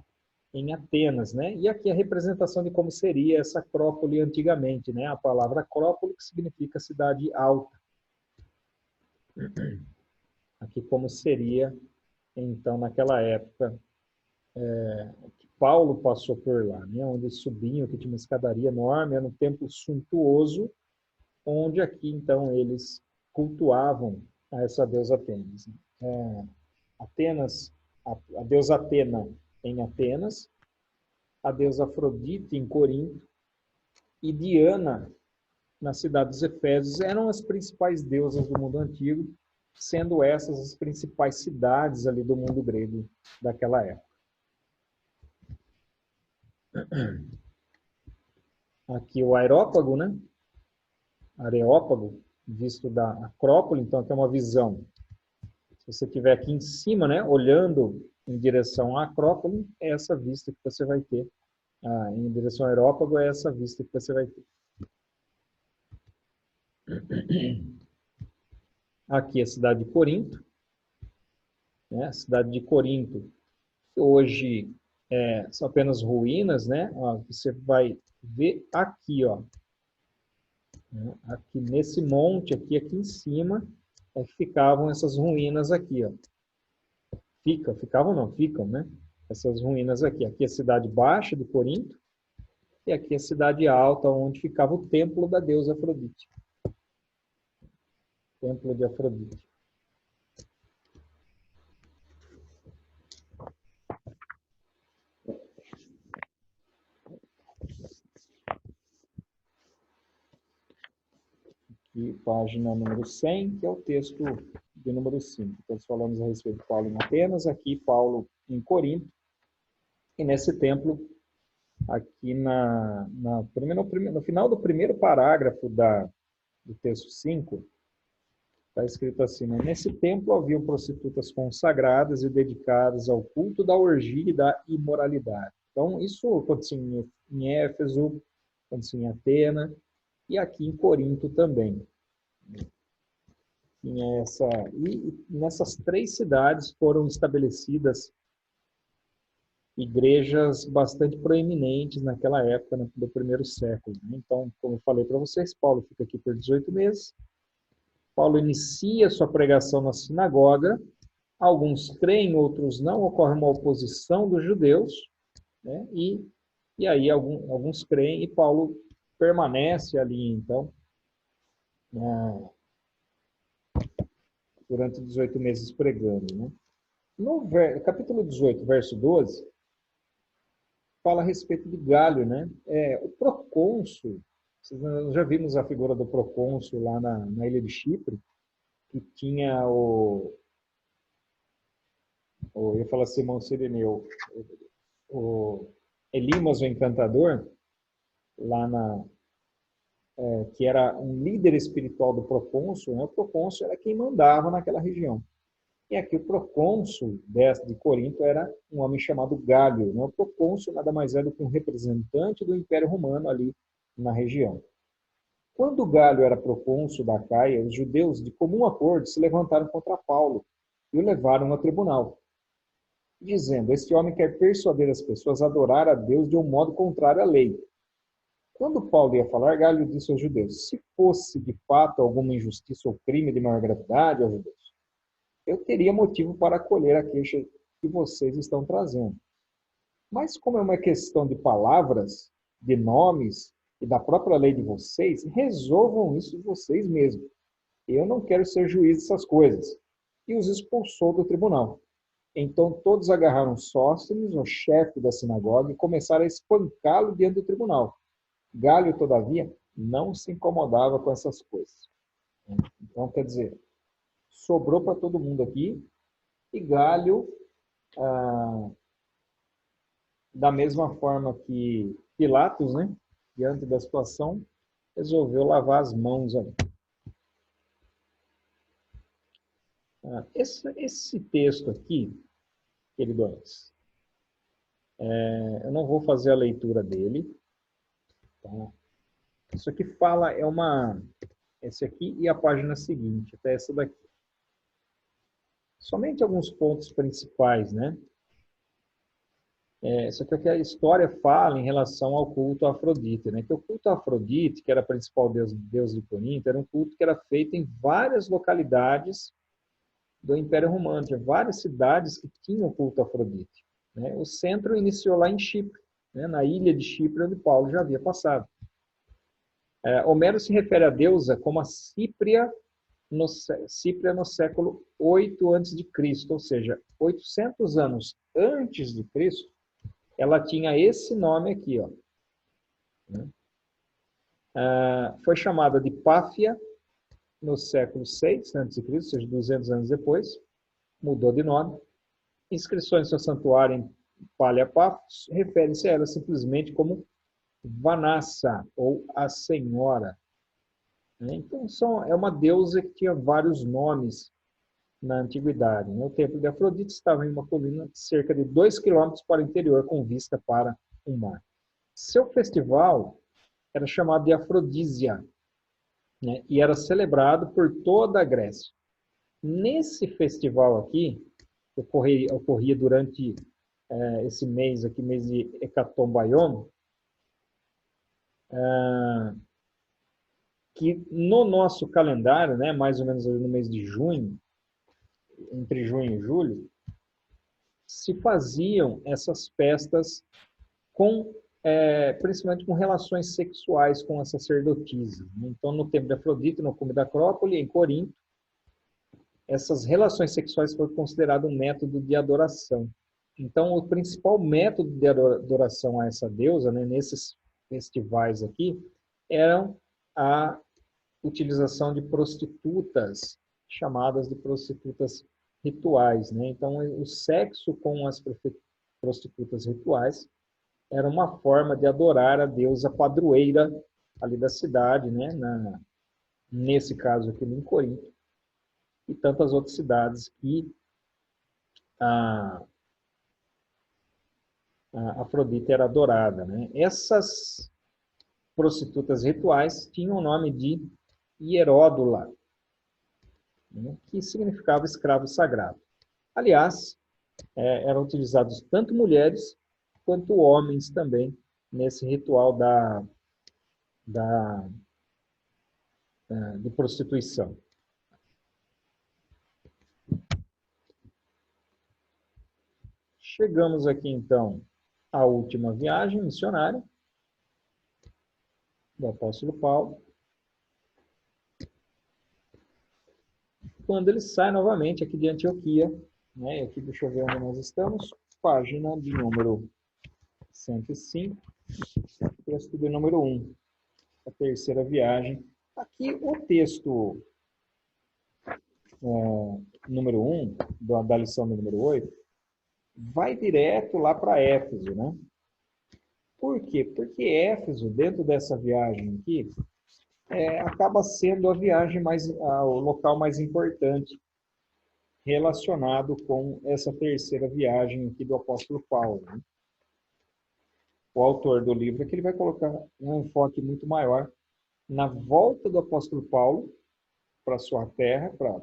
em Atenas, né? E aqui a representação de como seria essa Acrópole antigamente, né? A palavra Acrópole, que significa cidade alta. Aqui como seria, então, naquela época, que Paulo passou por lá, né? Onde subiam, que tinha uma escadaria enorme, era um templo suntuoso, onde aqui, então, eles cultuavam a essa deusa Atenas. Atenas, a deusa Atena em Atenas, a deusa Afrodite em Corinto e Diana na cidade dos Efésios eram as principais deusas do mundo antigo, sendo essas as principais cidades ali do mundo grego daquela época. Aqui o Areópago, né? Areópago, visto da Acrópole, então aqui é uma visão. Se você estiver aqui em cima, né, olhando em direção à Acrópole, é essa vista que você vai ter. Em direção ao Areópago, é essa vista que você vai ter. Aqui é a cidade de Corinto, né? A cidade de Corinto, que hoje são apenas ruínas, né? Você vai ver aqui, ó, aqui nesse monte, aqui em cima, ficavam essas ruínas aqui, ó. Ficavam não, ficam, né? Essas ruínas aqui. Aqui é a cidade baixa de Corinto, e aqui é a cidade alta, onde ficava o templo da deusa Afrodite. Templo de Afrodite. Aqui, página número 100, que é o texto de número 5. Então, falamos a respeito de Paulo em Atenas, aqui Paulo em Corinto, e nesse templo, aqui no final do primeiro parágrafo do texto 5, está escrito assim, né? Nesse templo haviam prostitutas consagradas e dedicadas ao culto da orgia e da imoralidade. Então, isso acontecia em Éfeso, acontecia em Atenas, e aqui em Corinto também. E nessas 3 cidades foram estabelecidas igrejas bastante proeminentes naquela época, do primeiro século. Então, como eu falei para vocês, Paulo fica aqui por 18 meses. Paulo inicia sua pregação na sinagoga. Alguns creem, outros não. Ocorre uma oposição dos judeus, né? E aí alguns creem e Paulo permanece ali, então, durante 18 meses pregando, né? No capítulo 18, verso 12, fala a respeito de Gálio, né? O procônsul, nós já vimos a figura do procônsul lá na ilha de Chipre, que tinha eu ia falar Simão Sireneu, o Elimas o Encantador, lá que era um líder espiritual do procônsul, né? O procônsul era quem mandava naquela região. E aqui o procônsul de Corinto era um homem chamado Gálio, né? O procônsul nada mais é do que um representante do Império Romano ali na região. Quando Gálio era procônsul da Acaia, os judeus, de comum acordo, se levantaram contra Paulo e o levaram a tribunal, dizendo: este homem quer persuadir as pessoas a adorar a Deus de um modo contrário à lei. Quando Paulo ia falar, Gálio disse aos judeus: se fosse de fato alguma injustiça ou crime de maior gravidade aos judeus, eu teria motivo para acolher a queixa que vocês estão trazendo. Mas como é uma questão de palavras, de nomes e da própria lei de vocês, resolvam isso vocês mesmos. Eu não quero ser juiz dessas coisas. E os expulsou do tribunal. Então todos agarraram Sóstenes, o chefe da sinagoga, e começaram a espancá-lo diante do tribunal. Gálio, todavia, não se incomodava com essas coisas. Então, quer dizer, sobrou para todo mundo aqui, e Gálio, da mesma forma que Pilatos, né, diante da situação, resolveu lavar as mãos ali. Esse texto aqui, queridos, eu não vou fazer a leitura dele. Tá? Isso aqui fala, esse aqui e a página seguinte, até essa daqui. Somente alguns pontos principais, né? Isso aqui é que a história fala em relação ao culto a Afrodite, né? Que o culto a Afrodite, que era o principal deus de Corinto, era um culto que era feito em várias localidades do Império Romano. Tinha várias cidades que tinham culto a Afrodite. Né? O centro iniciou lá em Chipre, né? Na ilha de Chipre, onde Paulo já havia passado. Homero se refere à deusa como a Cípria no século 8 a.C., ou seja, 800 anos antes de Cristo, ela tinha esse nome aqui, ó. Foi chamada de Páfia no século 6 a.C., ou seja, 200 anos depois, mudou de nome. Inscrições no seu santuário em Palha Pafos referem-se a ela simplesmente como Vanassa, ou a Senhora. Então, é uma deusa que tinha vários nomes na antiguidade. O templo de Afrodite estava em uma colina de cerca de 2 quilômetros para o interior, com vista para o mar. Seu festival era chamado de Afrodísia, né? E era celebrado por toda a Grécia. Nesse festival aqui, que ocorria durante esse mês aqui, mês de Hecatombaion, que no nosso calendário, né, mais ou menos no mês de junho, entre junho e julho, se faziam essas festas principalmente com relações sexuais com as sacerdotisas. Então, no templo de Afrodite, no cume da Acrópole, em Corinto, essas relações sexuais foram consideradas um método de adoração. Então, o principal método de adoração a essa deusa, né, nesses festivais aqui, eram a utilização de prostitutas, chamadas de prostitutas rituais, né? Então, o sexo com as prostitutas rituais era uma forma de adorar a deusa padroeira ali da cidade, né? Nesse caso aqui em Corinto, e tantas outras cidades que a Afrodite era adorada, né? Essas prostitutas rituais tinham o nome de Hieródula, né? Que significava escravo sagrado. Aliás, eram utilizados tanto mulheres quanto homens também nesse ritual de prostituição. Chegamos aqui, então, à última viagem missionária do apóstolo Paulo, quando ele sai novamente aqui de Antioquia, né? Aqui, deixa eu ver onde nós estamos, página de número 105, texto de número 1, a terceira viagem. Aqui o texto número 1, da lição número 8, vai direto lá para Éfeso, né? Por quê? Porque Éfeso, dentro dessa viagem aqui, acaba sendo a viagem o local mais importante relacionado com essa terceira viagem aqui do apóstolo Paulo, né? O autor do livro aqui ele vai colocar um enfoque muito maior na volta do apóstolo Paulo para sua terra, para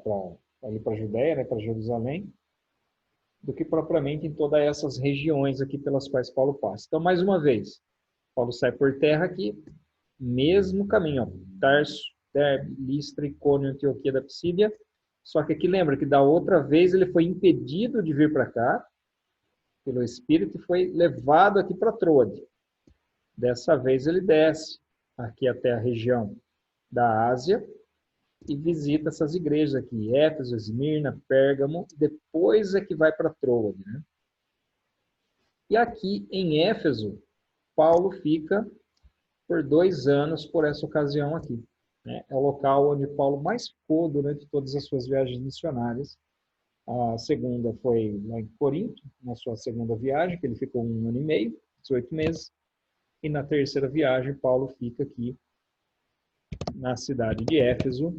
a Judéia, né, para Jerusalém, do que propriamente em todas essas regiões aqui pelas quais Paulo passa. Então, mais uma vez, Paulo sai por terra aqui, mesmo caminho, ó, Tarso, Derbe, Listra, Icônio, Antioquia da Psídia, só que aqui lembra que da outra vez ele foi impedido de vir para cá, pelo Espírito, e foi levado aqui para Troade. Dessa vez ele desce aqui até a região da Ásia e visita essas igrejas aqui, Éfeso, Esmirna, Pérgamo, depois é que vai para Troade, né? E aqui em Éfeso, Paulo fica por 2 anos por essa ocasião aqui, né? É o local onde Paulo mais ficou durante todas as suas viagens missionárias. A segunda foi lá em Corinto, na sua segunda viagem, que ele ficou 1 ano e meio, 18 meses. e na terceira viagem Paulo fica aqui na cidade de Éfeso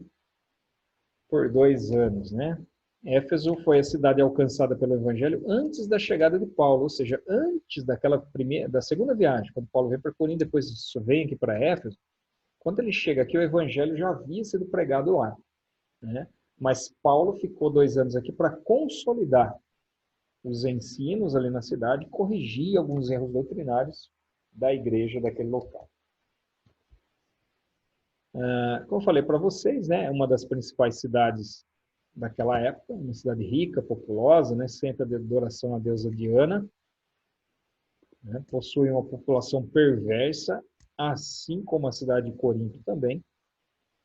por 2 anos, né? Éfeso foi a cidade alcançada pelo Evangelho antes da chegada de Paulo, ou seja, antes da segunda viagem, quando Paulo vem para Corinto, depois vem aqui para Éfeso. Quando ele chega aqui, o Evangelho já havia sido pregado lá, né? Mas Paulo ficou 2 anos aqui para consolidar os ensinos ali na cidade, corrigir alguns erros doutrinários da igreja daquele local. Como eu falei para vocês, né, é uma das principais cidades daquela época, uma cidade rica, populosa, né, centro de adoração à deusa Diana, né, possui uma população perversa, assim como a cidade de Corinto também.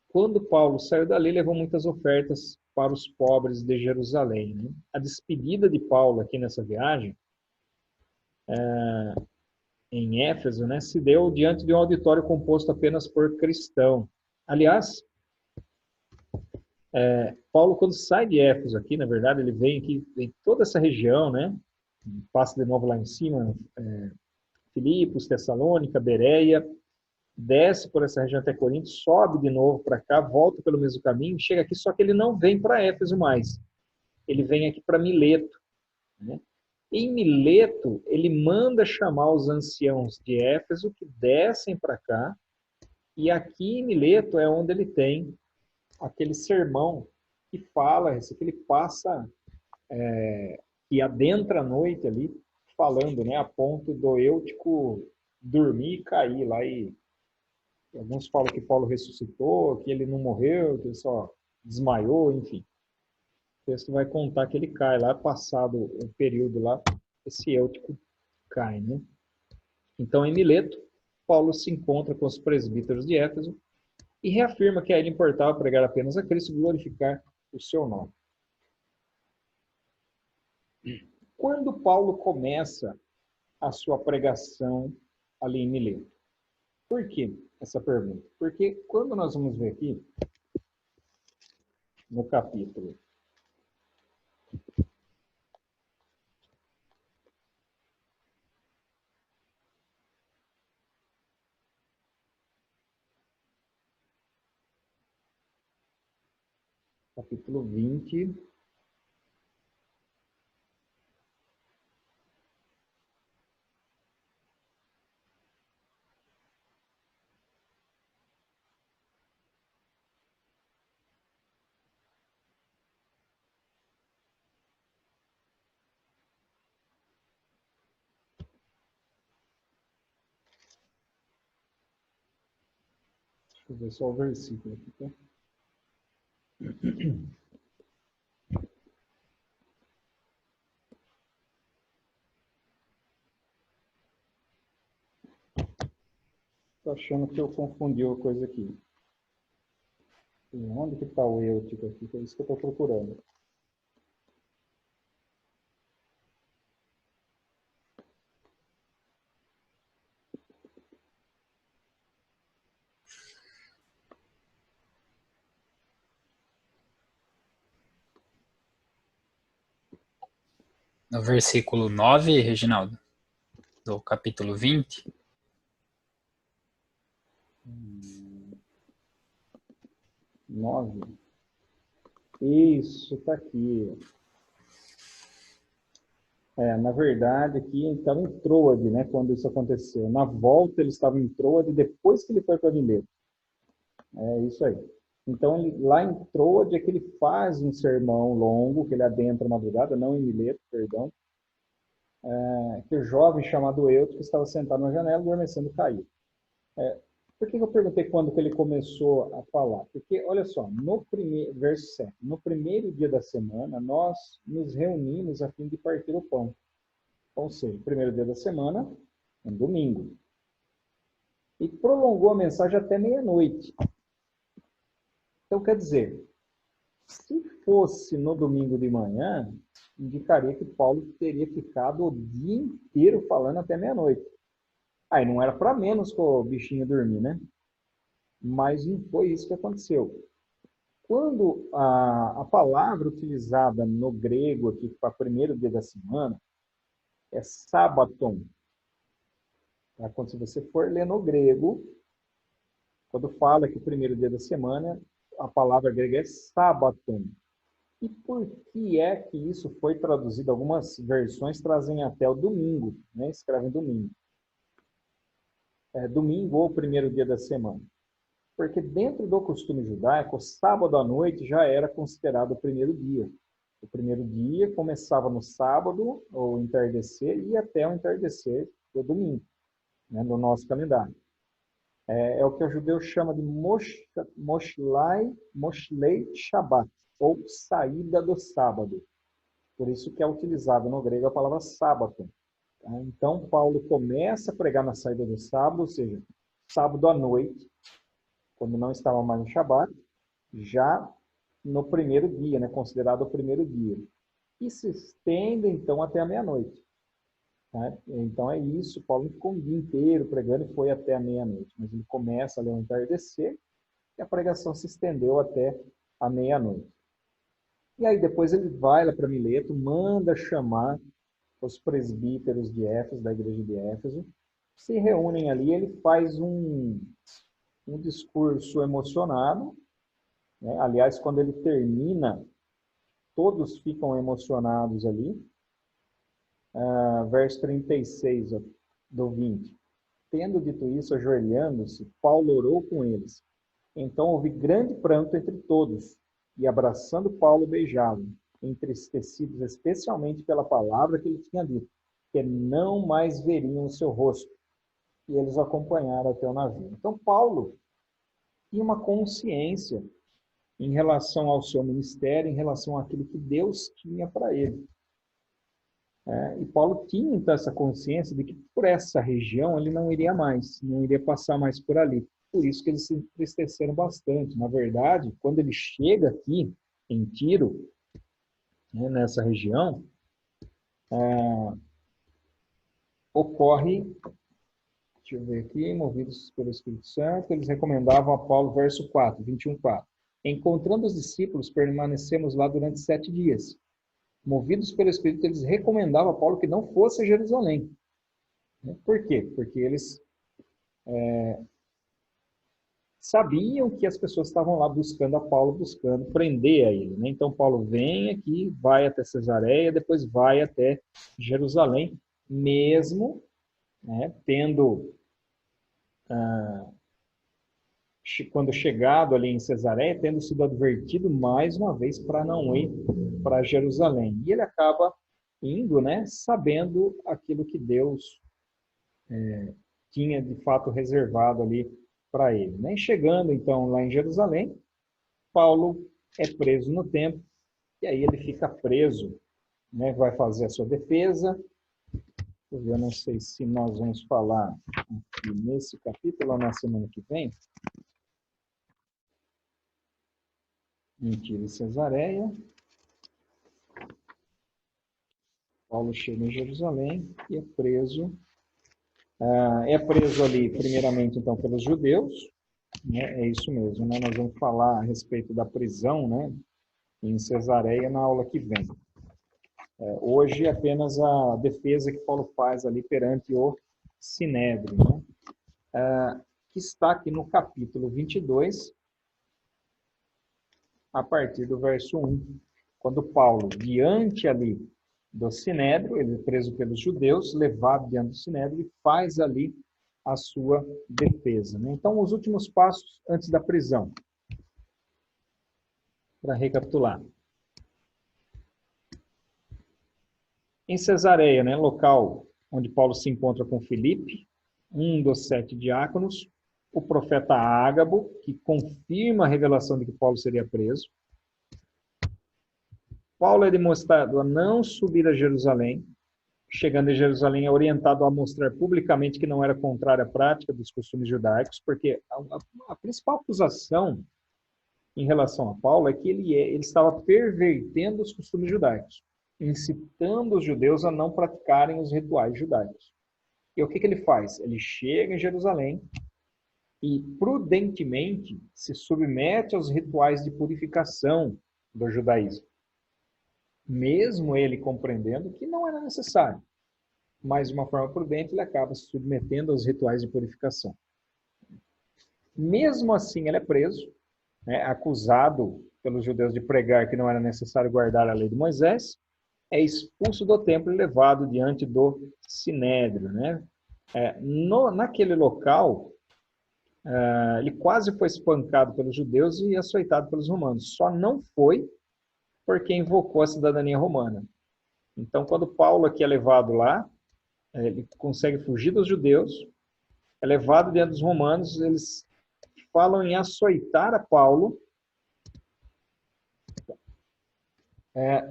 Quando Paulo saiu dali, levou muitas ofertas para os pobres de Jerusalém, né? A despedida de Paulo aqui nessa viagem, em Éfeso, né, se deu diante de um auditório composto apenas por cristãos. Aliás, Paulo, quando sai de Éfeso aqui, na verdade, ele vem aqui, em toda essa região, né? Passa de novo lá em cima, Filipos, Tessalônica, Bereia, desce por essa região até Corinto, sobe de novo para cá, volta pelo mesmo caminho, chega aqui, só que ele não vem para Éfeso mais. Ele vem aqui para Mileto, né? Em Mileto, ele manda chamar os anciãos de Éfeso que descem para cá, e aqui em Mileto é onde ele tem aquele sermão que fala, esse que ele passa, que adentra a noite ali, falando, né, a ponto do Eutico dormir e cair lá, e alguns falam que Paulo ressuscitou, que ele não morreu, que ele só desmaiou, enfim. O texto vai contar que ele cai lá, passado o período lá, esse Eutico cai, né? Então, em Mileto, Paulo se encontra com os presbíteros de Éfeso e reafirma que a ele importava pregar apenas a Cristo e glorificar o seu nome. Quando Paulo começa a sua pregação ali em Mileto? Por que essa pergunta? Porque quando nós vamos ver aqui, no capítulo 20, deixa eu ver só o versículo aqui, tá? Estou achando que eu confundi a coisa aqui. Onde que está o Eutico aqui? É isso que eu estou procurando. No versículo 9, Reginaldo, do capítulo 20. 9. Isso, está aqui. Na verdade, aqui ele estava em Troade, né, quando isso aconteceu. Na volta ele estava em Troade, depois que ele foi para Mileto. É isso aí. Então, lá em Troade é que ele faz um sermão longo, que ele adentra a madrugada, não em Mileto, perdão, que o jovem chamado Eutico estava sentado na janela, adormecendo, caiu. Por que eu perguntei quando que ele começou a falar? Porque, olha só, no primeiro, verso 7, no primeiro dia da semana, nós nos reunimos a fim de partir o pão. Ou seja, primeiro dia da semana, um domingo. E prolongou a mensagem até meia-noite. Então, quer dizer, se fosse no domingo de manhã, indicaria que Paulo teria ficado o dia inteiro falando até meia-noite. Aí não era para menos que o bichinho dormir, né? Mas não foi isso que aconteceu. Quando a palavra utilizada no grego aqui para o primeiro dia da semana é sábaton, Quando você for ler no grego, quando fala que o primeiro dia da semana, a palavra grega é sábaton. E por que é que isso foi traduzido? Algumas versões trazem até o domingo, né? Escrevem domingo. Domingo ou primeiro dia da semana. Porque dentro do costume judaico, o sábado à noite já era considerado o primeiro dia. O primeiro dia começava no sábado, ou entardecer, e até o entardecer do domingo, né, no nosso calendário. É o que o judeu chama de Moshlei Shabbat, ou saída do sábado. Por isso que é utilizado no grego a palavra sábado. Então, Paulo começa a pregar na saída do sábado, ou seja, sábado à noite, quando não estava mais no Shabbat, já no primeiro dia, né, considerado o primeiro dia. E se estende, então, até a meia-noite. Né? Então, é isso. Paulo ficou um dia inteiro pregando e foi até a meia-noite. Mas ele começa ali ao entardecer e a pregação se estendeu até a meia-noite. E aí, depois ele vai lá para Mileto, manda chamar os presbíteros de Éfeso, da igreja de Éfeso, se reúnem ali, ele faz um discurso emocionado, né? Aliás, quando ele termina, todos ficam emocionados ali. Verso 36 do 20. Tendo dito isso, ajoelhando-se, Paulo orou com eles. Então houve grande pranto entre todos, e abraçando Paulo, beijavam, entristecidos especialmente pela palavra que ele tinha dito, que não mais veriam o seu rosto. E eles o acompanharam até o navio. Então Paulo tinha uma consciência em relação ao seu ministério, em relação àquilo que Deus tinha para ele. E Paulo tinha, então, essa consciência de que por essa região ele não iria mais, não iria passar mais por ali. Por isso que eles se entristeceram bastante. Na verdade, quando ele chega aqui, em Tiro, né, nessa região, ocorre, deixa eu ver aqui, movidos pelo Espírito Santo, eles recomendavam a Paulo, verso 4, 21:4. Encontrando os discípulos, permanecemos lá durante 7 dias. Movidos pelo Espírito, eles recomendavam a Paulo que não fosse a Jerusalém. Por quê? Porque eles sabiam que as pessoas estavam lá buscando a Paulo, buscando prender a ele. Né? Então, Paulo vem aqui, vai até Cesareia, depois vai até Jerusalém, mesmo, né, tendo, quando chegado ali em Cesareia, tendo sido advertido mais uma vez para não ir para Jerusalém. E ele acaba indo, né, sabendo aquilo que Deus tinha de fato reservado ali para ele. Né? E chegando então lá em Jerusalém, Paulo é preso no templo, e aí ele fica preso, né, vai fazer a sua defesa. Eu não sei se nós vamos falar aqui nesse capítulo ou na semana que vem. Em Tiro e Cesareia. Paulo chega em Jerusalém e é preso. É preso ali, primeiramente, então, pelos judeus. Né? É isso mesmo, né? Nós vamos falar a respeito da prisão, né, em Cesareia na aula que vem. Hoje, apenas a defesa que Paulo faz ali perante o Sinédrio, né? Que está aqui no capítulo 22, a partir do verso 1. Quando Paulo, diante ali do Sinédrio, ele é preso pelos judeus, levado diante do Sinédrio, e faz ali a sua defesa. Né? Então, os últimos passos antes da prisão. Para recapitular. Em Cesareia, né, local onde Paulo se encontra com Filipe, um dos 7 diáconos, o profeta Ágabo, que confirma a revelação de que Paulo seria preso. Paulo é demonstrado a não subir a Jerusalém. Chegando em Jerusalém, é orientado a mostrar publicamente que não era contrário à prática dos costumes judaicos, porque a principal acusação em relação a Paulo é que ele estava pervertendo os costumes judaicos, incitando os judeus a não praticarem os rituais judaicos. E o que ele faz? Ele chega em Jerusalém e prudentemente se submete aos rituais de purificação do judaísmo, mesmo ele compreendendo que não era necessário. mas de uma forma prudente ele acaba se submetendo aos rituais de purificação. Mesmo assim, ele é preso, né, acusado pelos judeus de pregar que não era necessário guardar a lei de Moisés, é expulso do templo e levado diante do Sinédrio, né? Naquele local, ele quase foi espancado pelos judeus e açoitado pelos romanos. Só não foi porque invocou a cidadania romana. Então, quando Paulo aqui é levado lá, ele consegue fugir dos judeus, é levado diante dos romanos, eles falam em açoitar a Paulo,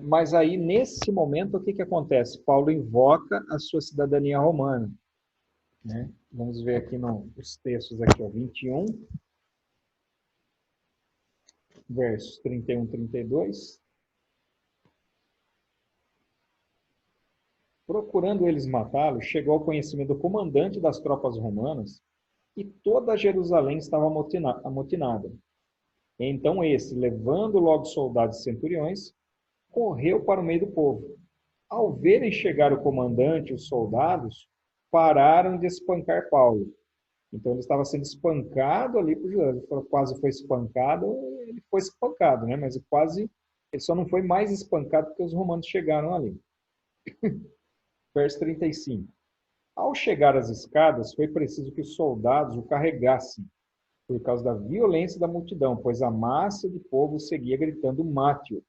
mas aí, nesse momento, o que acontece? Paulo invoca a sua cidadania romana. Né? Vamos ver aqui nos textos, aqui, ó, 21, versos 31 e 32. Procurando eles matá-lo, chegou ao conhecimento do comandante das tropas romanas que toda Jerusalém estava amotinada. Então esse, levando logo soldados e centuriões, correu para o meio do povo. Ao verem chegar o comandante e os soldados, pararam de espancar Paulo. Então ele estava sendo espancado ali por judeus. Ele quase foi espancado, ele foi espancado, né? Mas ele só não foi mais espancado porque os romanos chegaram ali. Verso 35. Ao chegar às escadas, foi preciso que os soldados o carregassem, por causa da violência da multidão, pois a massa de povo seguia gritando mate-o.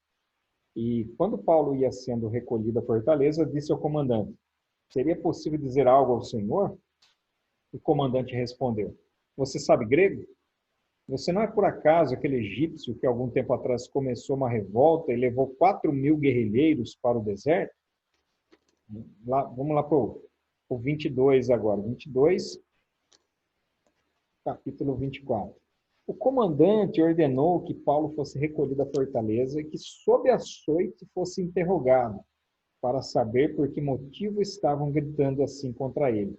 E quando Paulo ia sendo recolhido à fortaleza, disse ao comandante: seria possível dizer algo ao Senhor? O comandante respondeu: você sabe grego? Você não é por acaso aquele egípcio que algum tempo atrás começou uma revolta e levou 4.000 guerrilheiros para o deserto? Vamos lá para o 22 agora. 22, capítulo 24. O comandante ordenou que Paulo fosse recolhido à fortaleza e que, sob açoite, fosse interrogado, para saber por que motivo estavam gritando assim contra ele.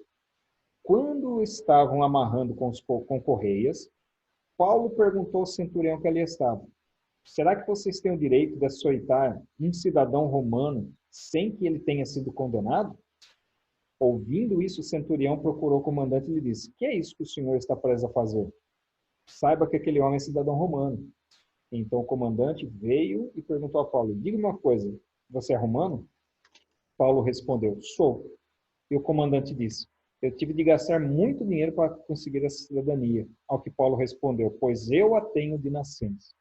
Quando o estavam amarrando com correias, Paulo perguntou ao centurião que ali estava: será que vocês têm o direito de açoitar um cidadão romano sem que ele tenha sido condenado? Ouvindo isso, o centurião procurou o comandante e lhe disse: que é isso que o senhor está prestes a fazer? Saiba que aquele homem é cidadão romano. Então o comandante veio e perguntou a Paulo: diga-me uma coisa, você é romano? Paulo respondeu: sou. E o comandante disse: eu tive de gastar muito dinheiro para conseguir essa cidadania. Ao que Paulo respondeu: pois eu a tenho de nascença.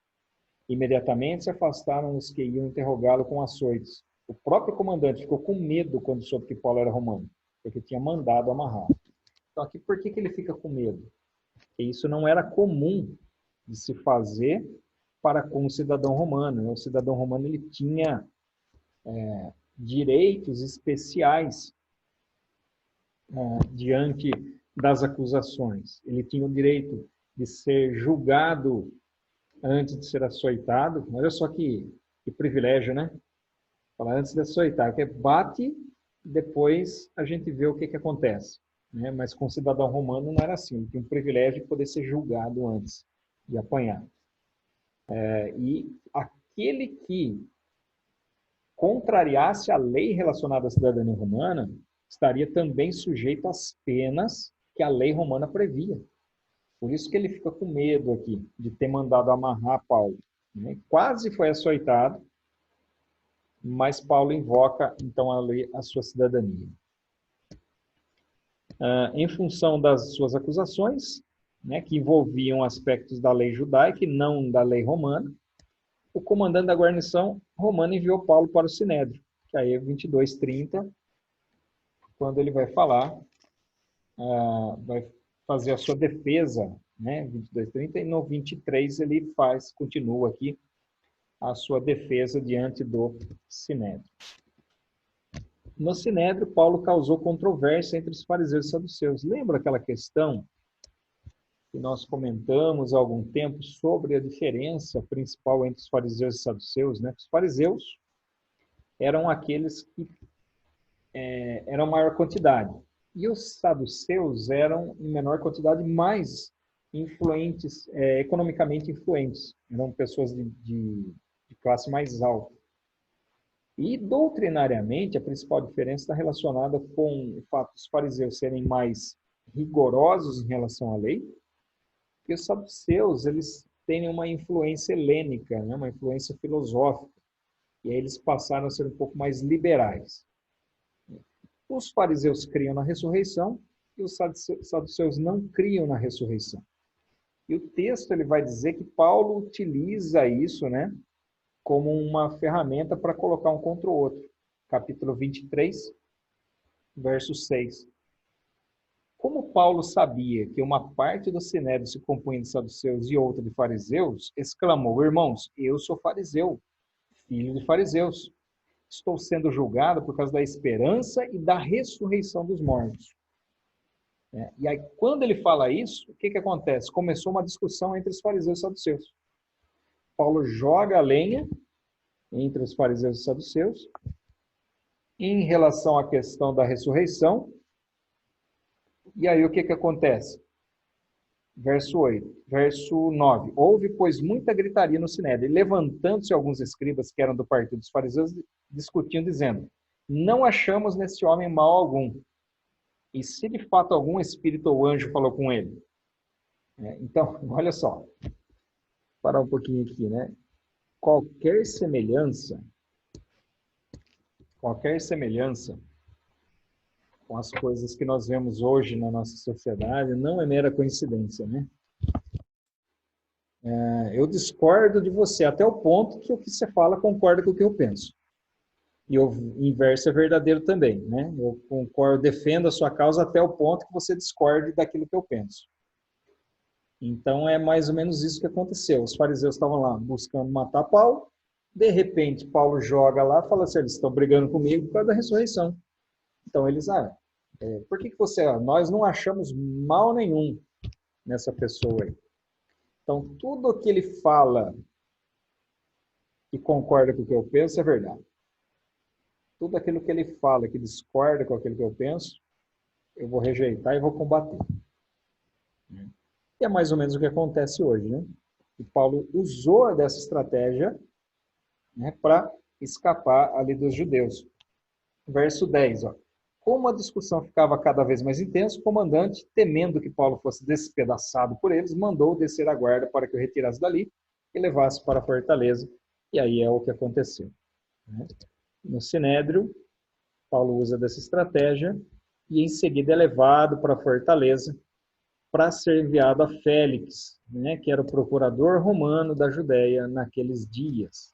Imediatamente se afastaram os que iam interrogá-lo com açoites. O próprio comandante ficou com medo quando soube que Paulo era romano, porque tinha mandado amarrar. Então aqui, por que ele fica com medo? Porque isso não era comum de se fazer para com o cidadão romano. O cidadão romano ele tinha direitos especiais diante das acusações. Ele tinha o direito de ser julgado antes de ser açoitado. Olha só que privilégio, né? Falar antes de açoitar, que bate, depois a gente vê o que acontece. Né? Mas com o cidadão romano não era assim. Ele tinha o privilégio de poder ser julgado antes de apanhar. E aquele que contrariasse a lei relacionada à cidadania romana estaria também sujeito às penas que a lei romana previa. Por isso que ele fica com medo aqui de ter mandado amarrar Paulo. Né? Quase foi açoitado, mas Paulo invoca então a sua cidadania. Em função das suas acusações, né, que envolviam aspectos da lei judaica e não da lei romana, o comandante da guarnição romana enviou Paulo para o Sinédrio, que aí é 22:30, quando ele vai falar, vai fazer a sua defesa, né, 22:30, e no 23 ele continua aqui a sua defesa diante do Sinédrio. No Sinédrio, Paulo causou controvérsia entre os fariseus e saduceus. Lembra aquela questão que nós comentamos há algum tempo sobre a diferença principal entre os fariseus e saduceus? Né? Os fariseus eram aqueles que eram maior quantidade, e os saduceus eram em menor quantidade, mais influentes, economicamente influentes. Eram pessoas de classe mais alta. E, doutrinariamente, a principal diferença está relacionada com o fato dos fariseus serem mais rigorosos em relação à lei, e os saduceus, eles têm uma influência helênica, né? Uma influência filosófica, e aí eles passaram a ser um pouco mais liberais. Os fariseus criam na ressurreição, e os saduceus não criam na ressurreição. E o texto ele vai dizer que Paulo utiliza isso, né, como uma ferramenta para colocar um contra o outro. Capítulo 23, verso 6. Como Paulo sabia que uma parte do sinédrio se compunha de saduceus e outra de fariseus, exclamou: irmãos, eu sou fariseu, filho de fariseus. Estou sendo julgado por causa da esperança e da ressurreição dos mortos. E aí, quando ele fala isso, o que acontece? Começou uma discussão entre os fariseus e saduceus. Paulo joga a lenha entre os fariseus e saduceus em relação à questão da ressurreição. E aí, o que acontece? Verso 8, verso 9. Houve, pois, muita gritaria no sinédrio, e levantando-se alguns escribas que eram do partido dos fariseus, discutiam, dizendo: não achamos nesse homem mal algum. E se de fato algum espírito ou anjo falou com ele? Então, olha só. Parar um pouquinho aqui, né? Qualquer semelhança com as coisas que nós vemos hoje na nossa sociedade não é mera coincidência, né? Eu discordo de você até o ponto que o que você fala concorda com o que eu penso. E o inverso é verdadeiro também, né? Eu concordo, defendo a sua causa até o ponto que você discorde daquilo que eu penso. Então, é mais ou menos isso que aconteceu. Os fariseus estavam lá buscando matar Paulo, de repente, Paulo joga lá e fala assim: eles estão brigando comigo por causa da ressurreição. Então, eles, por que você... Nós não achamos mal nenhum nessa pessoa aí. Então, tudo o que ele fala e concorda com o que eu penso é verdade. Tudo aquilo que ele fala que discorda com aquilo que eu penso, eu vou rejeitar e vou combater. E é mais ou menos o que acontece hoje, né? E Paulo usou dessa estratégia, né, para escapar ali dos judeus. Verso 10, ó. Como a discussão ficava cada vez mais intensa, o comandante, temendo que Paulo fosse despedaçado por eles, mandou descer a guarda para que o retirasse dali e levasse para a fortaleza. E aí é o que aconteceu, né? No Sinédrio, Paulo usa dessa estratégia e em seguida é levado para a fortaleza para ser enviado a Félix, né, que era o procurador romano da Judéia naqueles dias,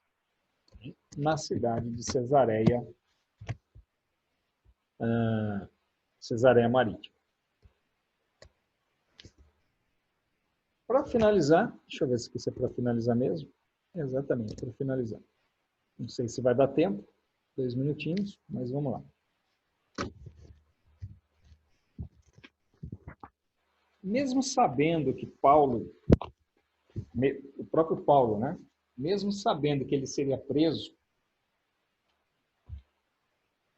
na cidade de Cesareia Marítima. Para finalizar, deixa eu ver se isso é para finalizar mesmo. Exatamente, para finalizar. Não sei se vai dar tempo, 2 minutinhos, mas vamos lá. Mesmo sabendo que Paulo, o próprio Paulo, né? Mesmo sabendo que ele seria preso,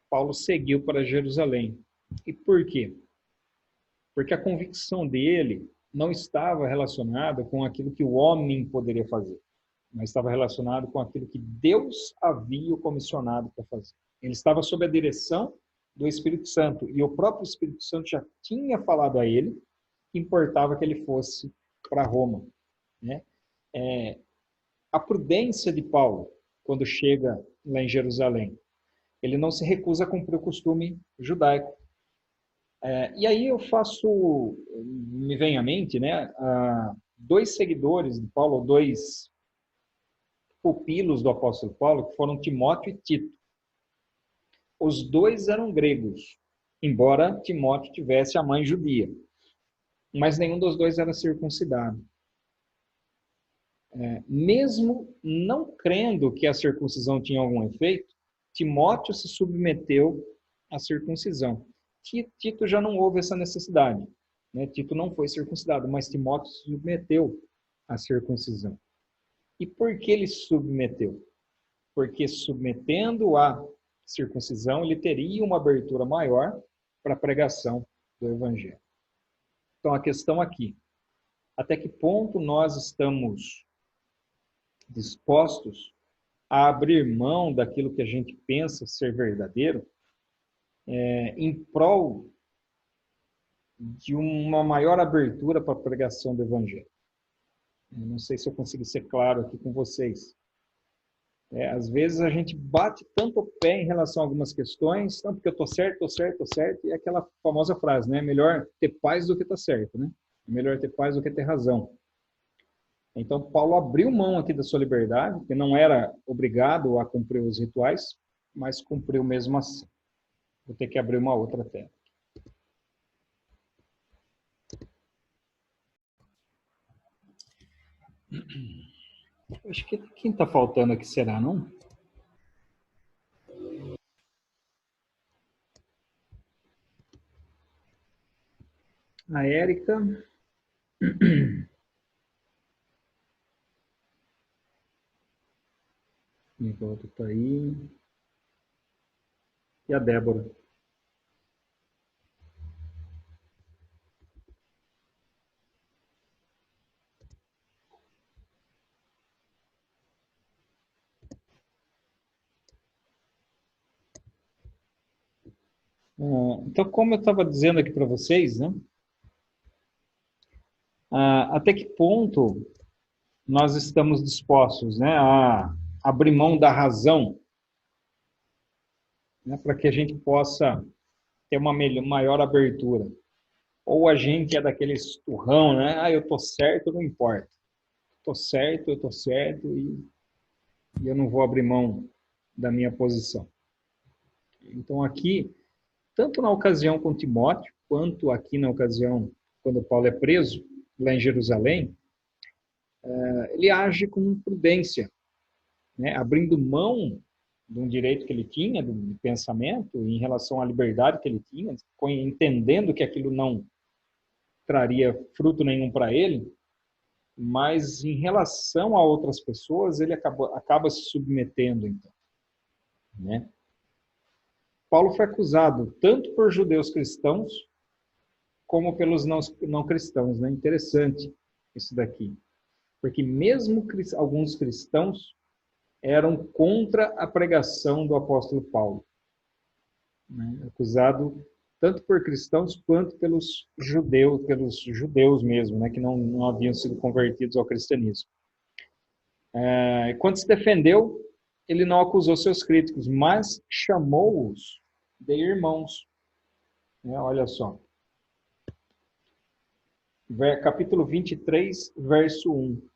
Paulo seguiu para Jerusalém. E por quê? Porque a convicção dele não estava relacionada com aquilo que o homem poderia fazer, mas estava relacionado com aquilo que Deus havia o comissionado para fazer. Ele estava sob a direção do Espírito Santo, e o próprio Espírito Santo já tinha falado a ele que importava que ele fosse para Roma, né? A prudência de Paulo, quando chega lá em Jerusalém, ele não se recusa a cumprir o costume judaico. E aí me vem à mente, né, 2 seguidores de Paulo, 2 pupilos do apóstolo Paulo, que foram Timóteo e Tito. Os 2 eram gregos, embora Timóteo tivesse a mãe judia. Mas nenhum dos 2 era circuncidado. Mesmo não crendo que a circuncisão tinha algum efeito, Timóteo se submeteu à circuncisão. Tito já não houve essa necessidade, né? Tito não foi circuncidado, mas Timóteo se submeteu à circuncisão. E por que ele se submeteu? Porque submetendo à circuncisão, ele teria uma abertura maior para a pregação do Evangelho. Então, a questão aqui, até que ponto nós estamos dispostos a abrir mão daquilo que a gente pensa ser verdadeiro em prol de uma maior abertura para a pregação do Evangelho. Eu não sei se eu consegui ser claro aqui com vocês. Às vezes a gente bate tanto o pé em relação a algumas questões, não, porque eu estou certo, e é aquela famosa frase, né? Melhor ter paz do que estar certo, né? Melhor ter paz do que ter razão. Então, Paulo abriu mão aqui da sua liberdade, porque não era obrigado a cumprir os rituais, mas cumpriu mesmo assim. Vou ter que abrir uma outra tela. Acho que quem está faltando aqui será, não? A Érica. Nivaldo está aí. E a Débora. Então, como eu estava dizendo aqui para vocês, né? Até que ponto nós estamos dispostos, né, a abrir mão da razão, né, para que a gente possa ter uma maior abertura? Ou a gente é daquele esturrão, né? Eu estou certo, não importa. Estou certo, eu estou certo e eu não vou abrir mão da minha posição. Então aqui, tanto na ocasião com Timóteo, quanto aqui na ocasião quando Paulo é preso, lá em Jerusalém, ele age com prudência, né? Abrindo mão de um direito que ele tinha, de pensamento, em relação à liberdade que ele tinha, entendendo que aquilo não traria fruto nenhum para ele, mas em relação a outras pessoas, ele acaba se submetendo, então, né? Paulo foi acusado tanto por judeus cristãos, como pelos não cristãos, né? Interessante isso daqui. Porque mesmo alguns cristãos eram contra a pregação do apóstolo Paulo, né? Acusado tanto por cristãos quanto pelos judeus mesmo, né? Que não haviam sido convertidos ao cristianismo. Quando se defendeu, ele não acusou seus críticos, mas chamou-os de irmãos. Olha só. Capítulo 23, verso 1.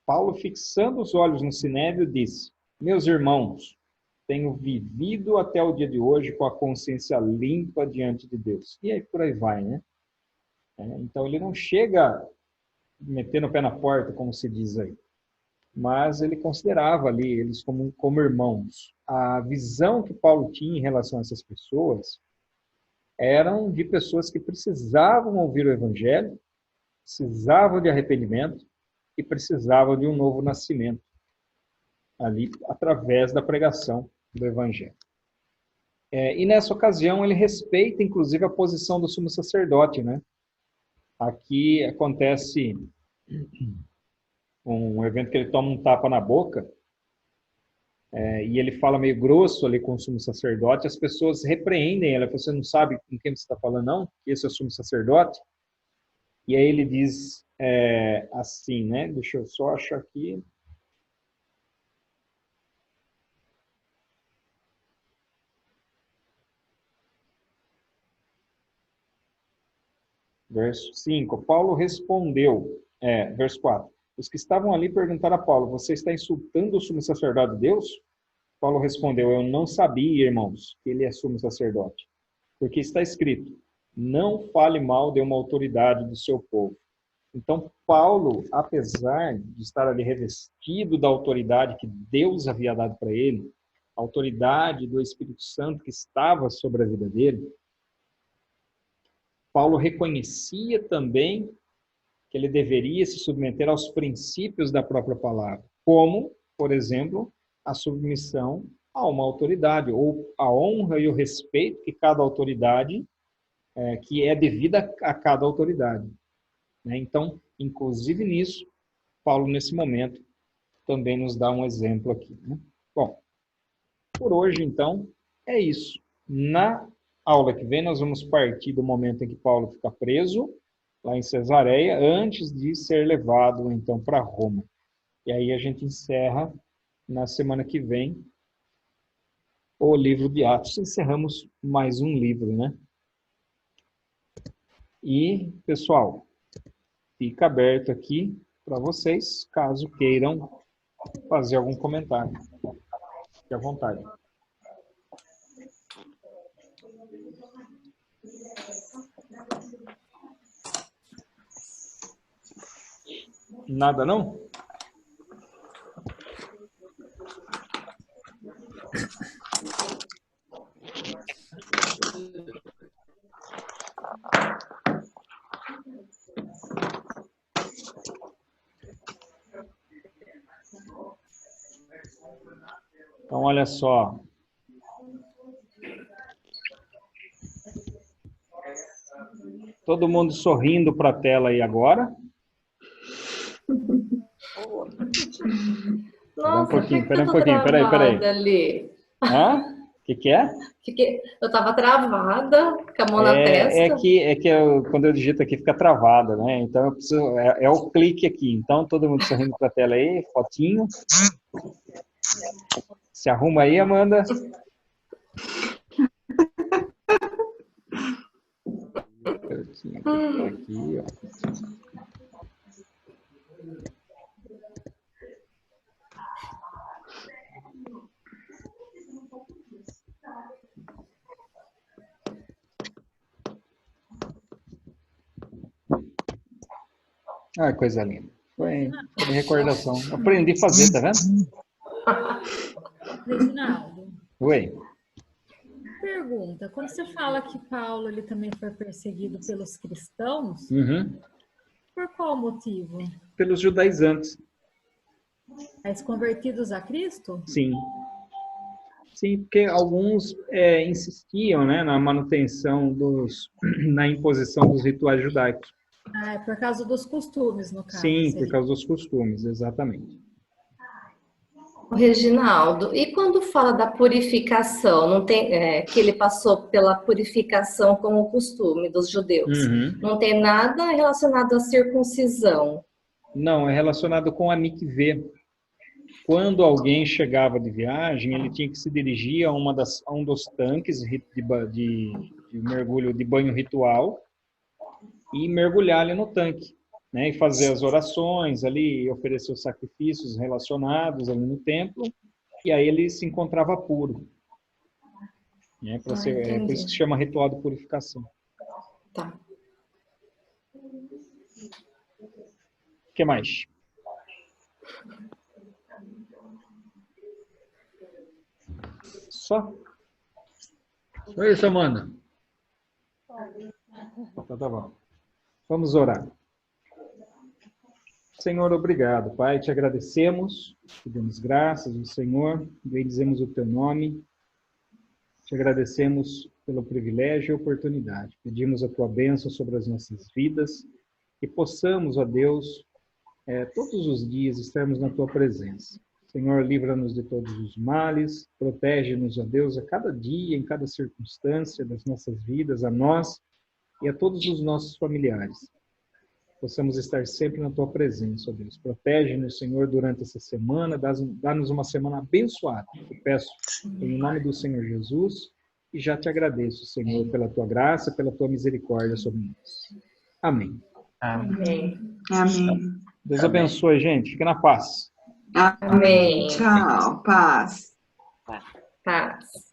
Paulo, fixando os olhos no Sinédrio, disse: meus irmãos, tenho vivido até o dia de hoje com a consciência limpa diante de Deus. E aí por aí vai, né? Então ele não chega metendo o pé na porta, como se diz aí. Mas ele considerava ali eles como irmãos. A visão que Paulo tinha em relação a essas pessoas eram de pessoas que precisavam ouvir o Evangelho, precisavam de arrependimento e precisavam de um novo nascimento ali através da pregação do Evangelho. E nessa ocasião ele respeita inclusive a posição do sumo sacerdote, né? Aqui acontece um evento que ele toma um tapa na boca e ele fala meio grosso ali com o sumo sacerdote. As pessoas repreendem ele. Você não sabe com quem você está falando, não? Que esse é o sumo sacerdote? E aí ele diz assim, né? Deixa eu só achar aqui. Verso 5. Paulo respondeu, verso 4. Os que estavam ali perguntaram a Paulo: você está insultando o sumo sacerdote de Deus? Paulo respondeu: eu não sabia, irmãos, que ele é sumo sacerdote. Porque está escrito: não fale mal de uma autoridade do seu povo. Então, Paulo, apesar de estar ali revestido da autoridade que Deus havia dado para ele, a autoridade do Espírito Santo que estava sobre a vida dele, Paulo reconhecia também que ele deveria se submeter aos princípios da própria palavra, como, por exemplo, a submissão a uma autoridade, ou a honra e o respeito que cada autoridade, que é devida a cada autoridade. Então, inclusive nisso, Paulo, nesse momento, também nos dá um exemplo aqui. Bom, por hoje, então, é isso. Na aula que vem, nós vamos partir do momento em que Paulo fica preso, lá em Cesareia, antes de ser levado, então, para Roma. E aí a gente encerra, na semana que vem, o livro de Atos. Encerramos mais um livro, né? E, pessoal, fica aberto aqui para vocês, caso queiram fazer algum comentário. Fique à vontade. Nada, não? Então, olha só. Todo mundo sorrindo para a tela aí agora. Nossa, espera um pouquinho, peraí. Ali. Hã? O que é? Eu estava travada, com a mão na testa. Quando eu digito aqui fica travada, né? Então eu preciso, é o clique aqui. Então todo mundo sorrindo para a tela aí, fotinho. Se arruma aí, Amanda. Aqui, ó. Ah, coisa linda. Foi recordação. Aprendi a fazer, tá vendo? Reginaldo. Oi. Pergunta, quando você fala que Paulo ele também foi perseguido pelos cristãos, por qual motivo? Pelos judaizantes. Os convertidos a Cristo? Sim. Sim, porque alguns insistiam, né, na manutenção na imposição dos rituais judaicos. Ah, é por causa dos costumes, no caso. Sim, por causa dos costumes, exatamente. Reginaldo, e quando fala da purificação, não tem que ele passou pela purificação como o costume dos judeus, não tem nada relacionado à circuncisão? Não, é relacionado com a mikvê. Quando alguém chegava de viagem, ele tinha que se dirigir a um dos tanques de mergulho de banho ritual e mergulhar ali no tanque, né? E fazer as orações ali, oferecer os sacrifícios relacionados ali no templo, e aí ele se encontrava puro. Né? Por isso que se chama ritual de purificação. Tá. O que mais? Só? Só isso, Amanda? Então, tá bom. Vamos orar. Senhor, obrigado, Pai. Te agradecemos, te damos graças ao Senhor, bendizemos o teu nome. Te agradecemos pelo privilégio e oportunidade. Pedimos a tua bênção sobre as nossas vidas e possamos, ó Deus, todos os dias estarmos na tua presença. Senhor, livra-nos de todos os males, protege-nos, ó Deus, a cada dia, em cada circunstância das nossas vidas, a nós e a todos os nossos familiares. Possamos estar sempre na tua presença, ó Deus. Protege-nos, Senhor, durante essa semana, dá-nos uma semana abençoada. Eu peço em nome do Senhor Jesus e já te agradeço, Senhor, pela tua graça, pela tua misericórdia sobre nós. Amém. Amém. Amém. Deus abençoe, gente. Fica na paz. Amém. Tchau. Paz. Paz.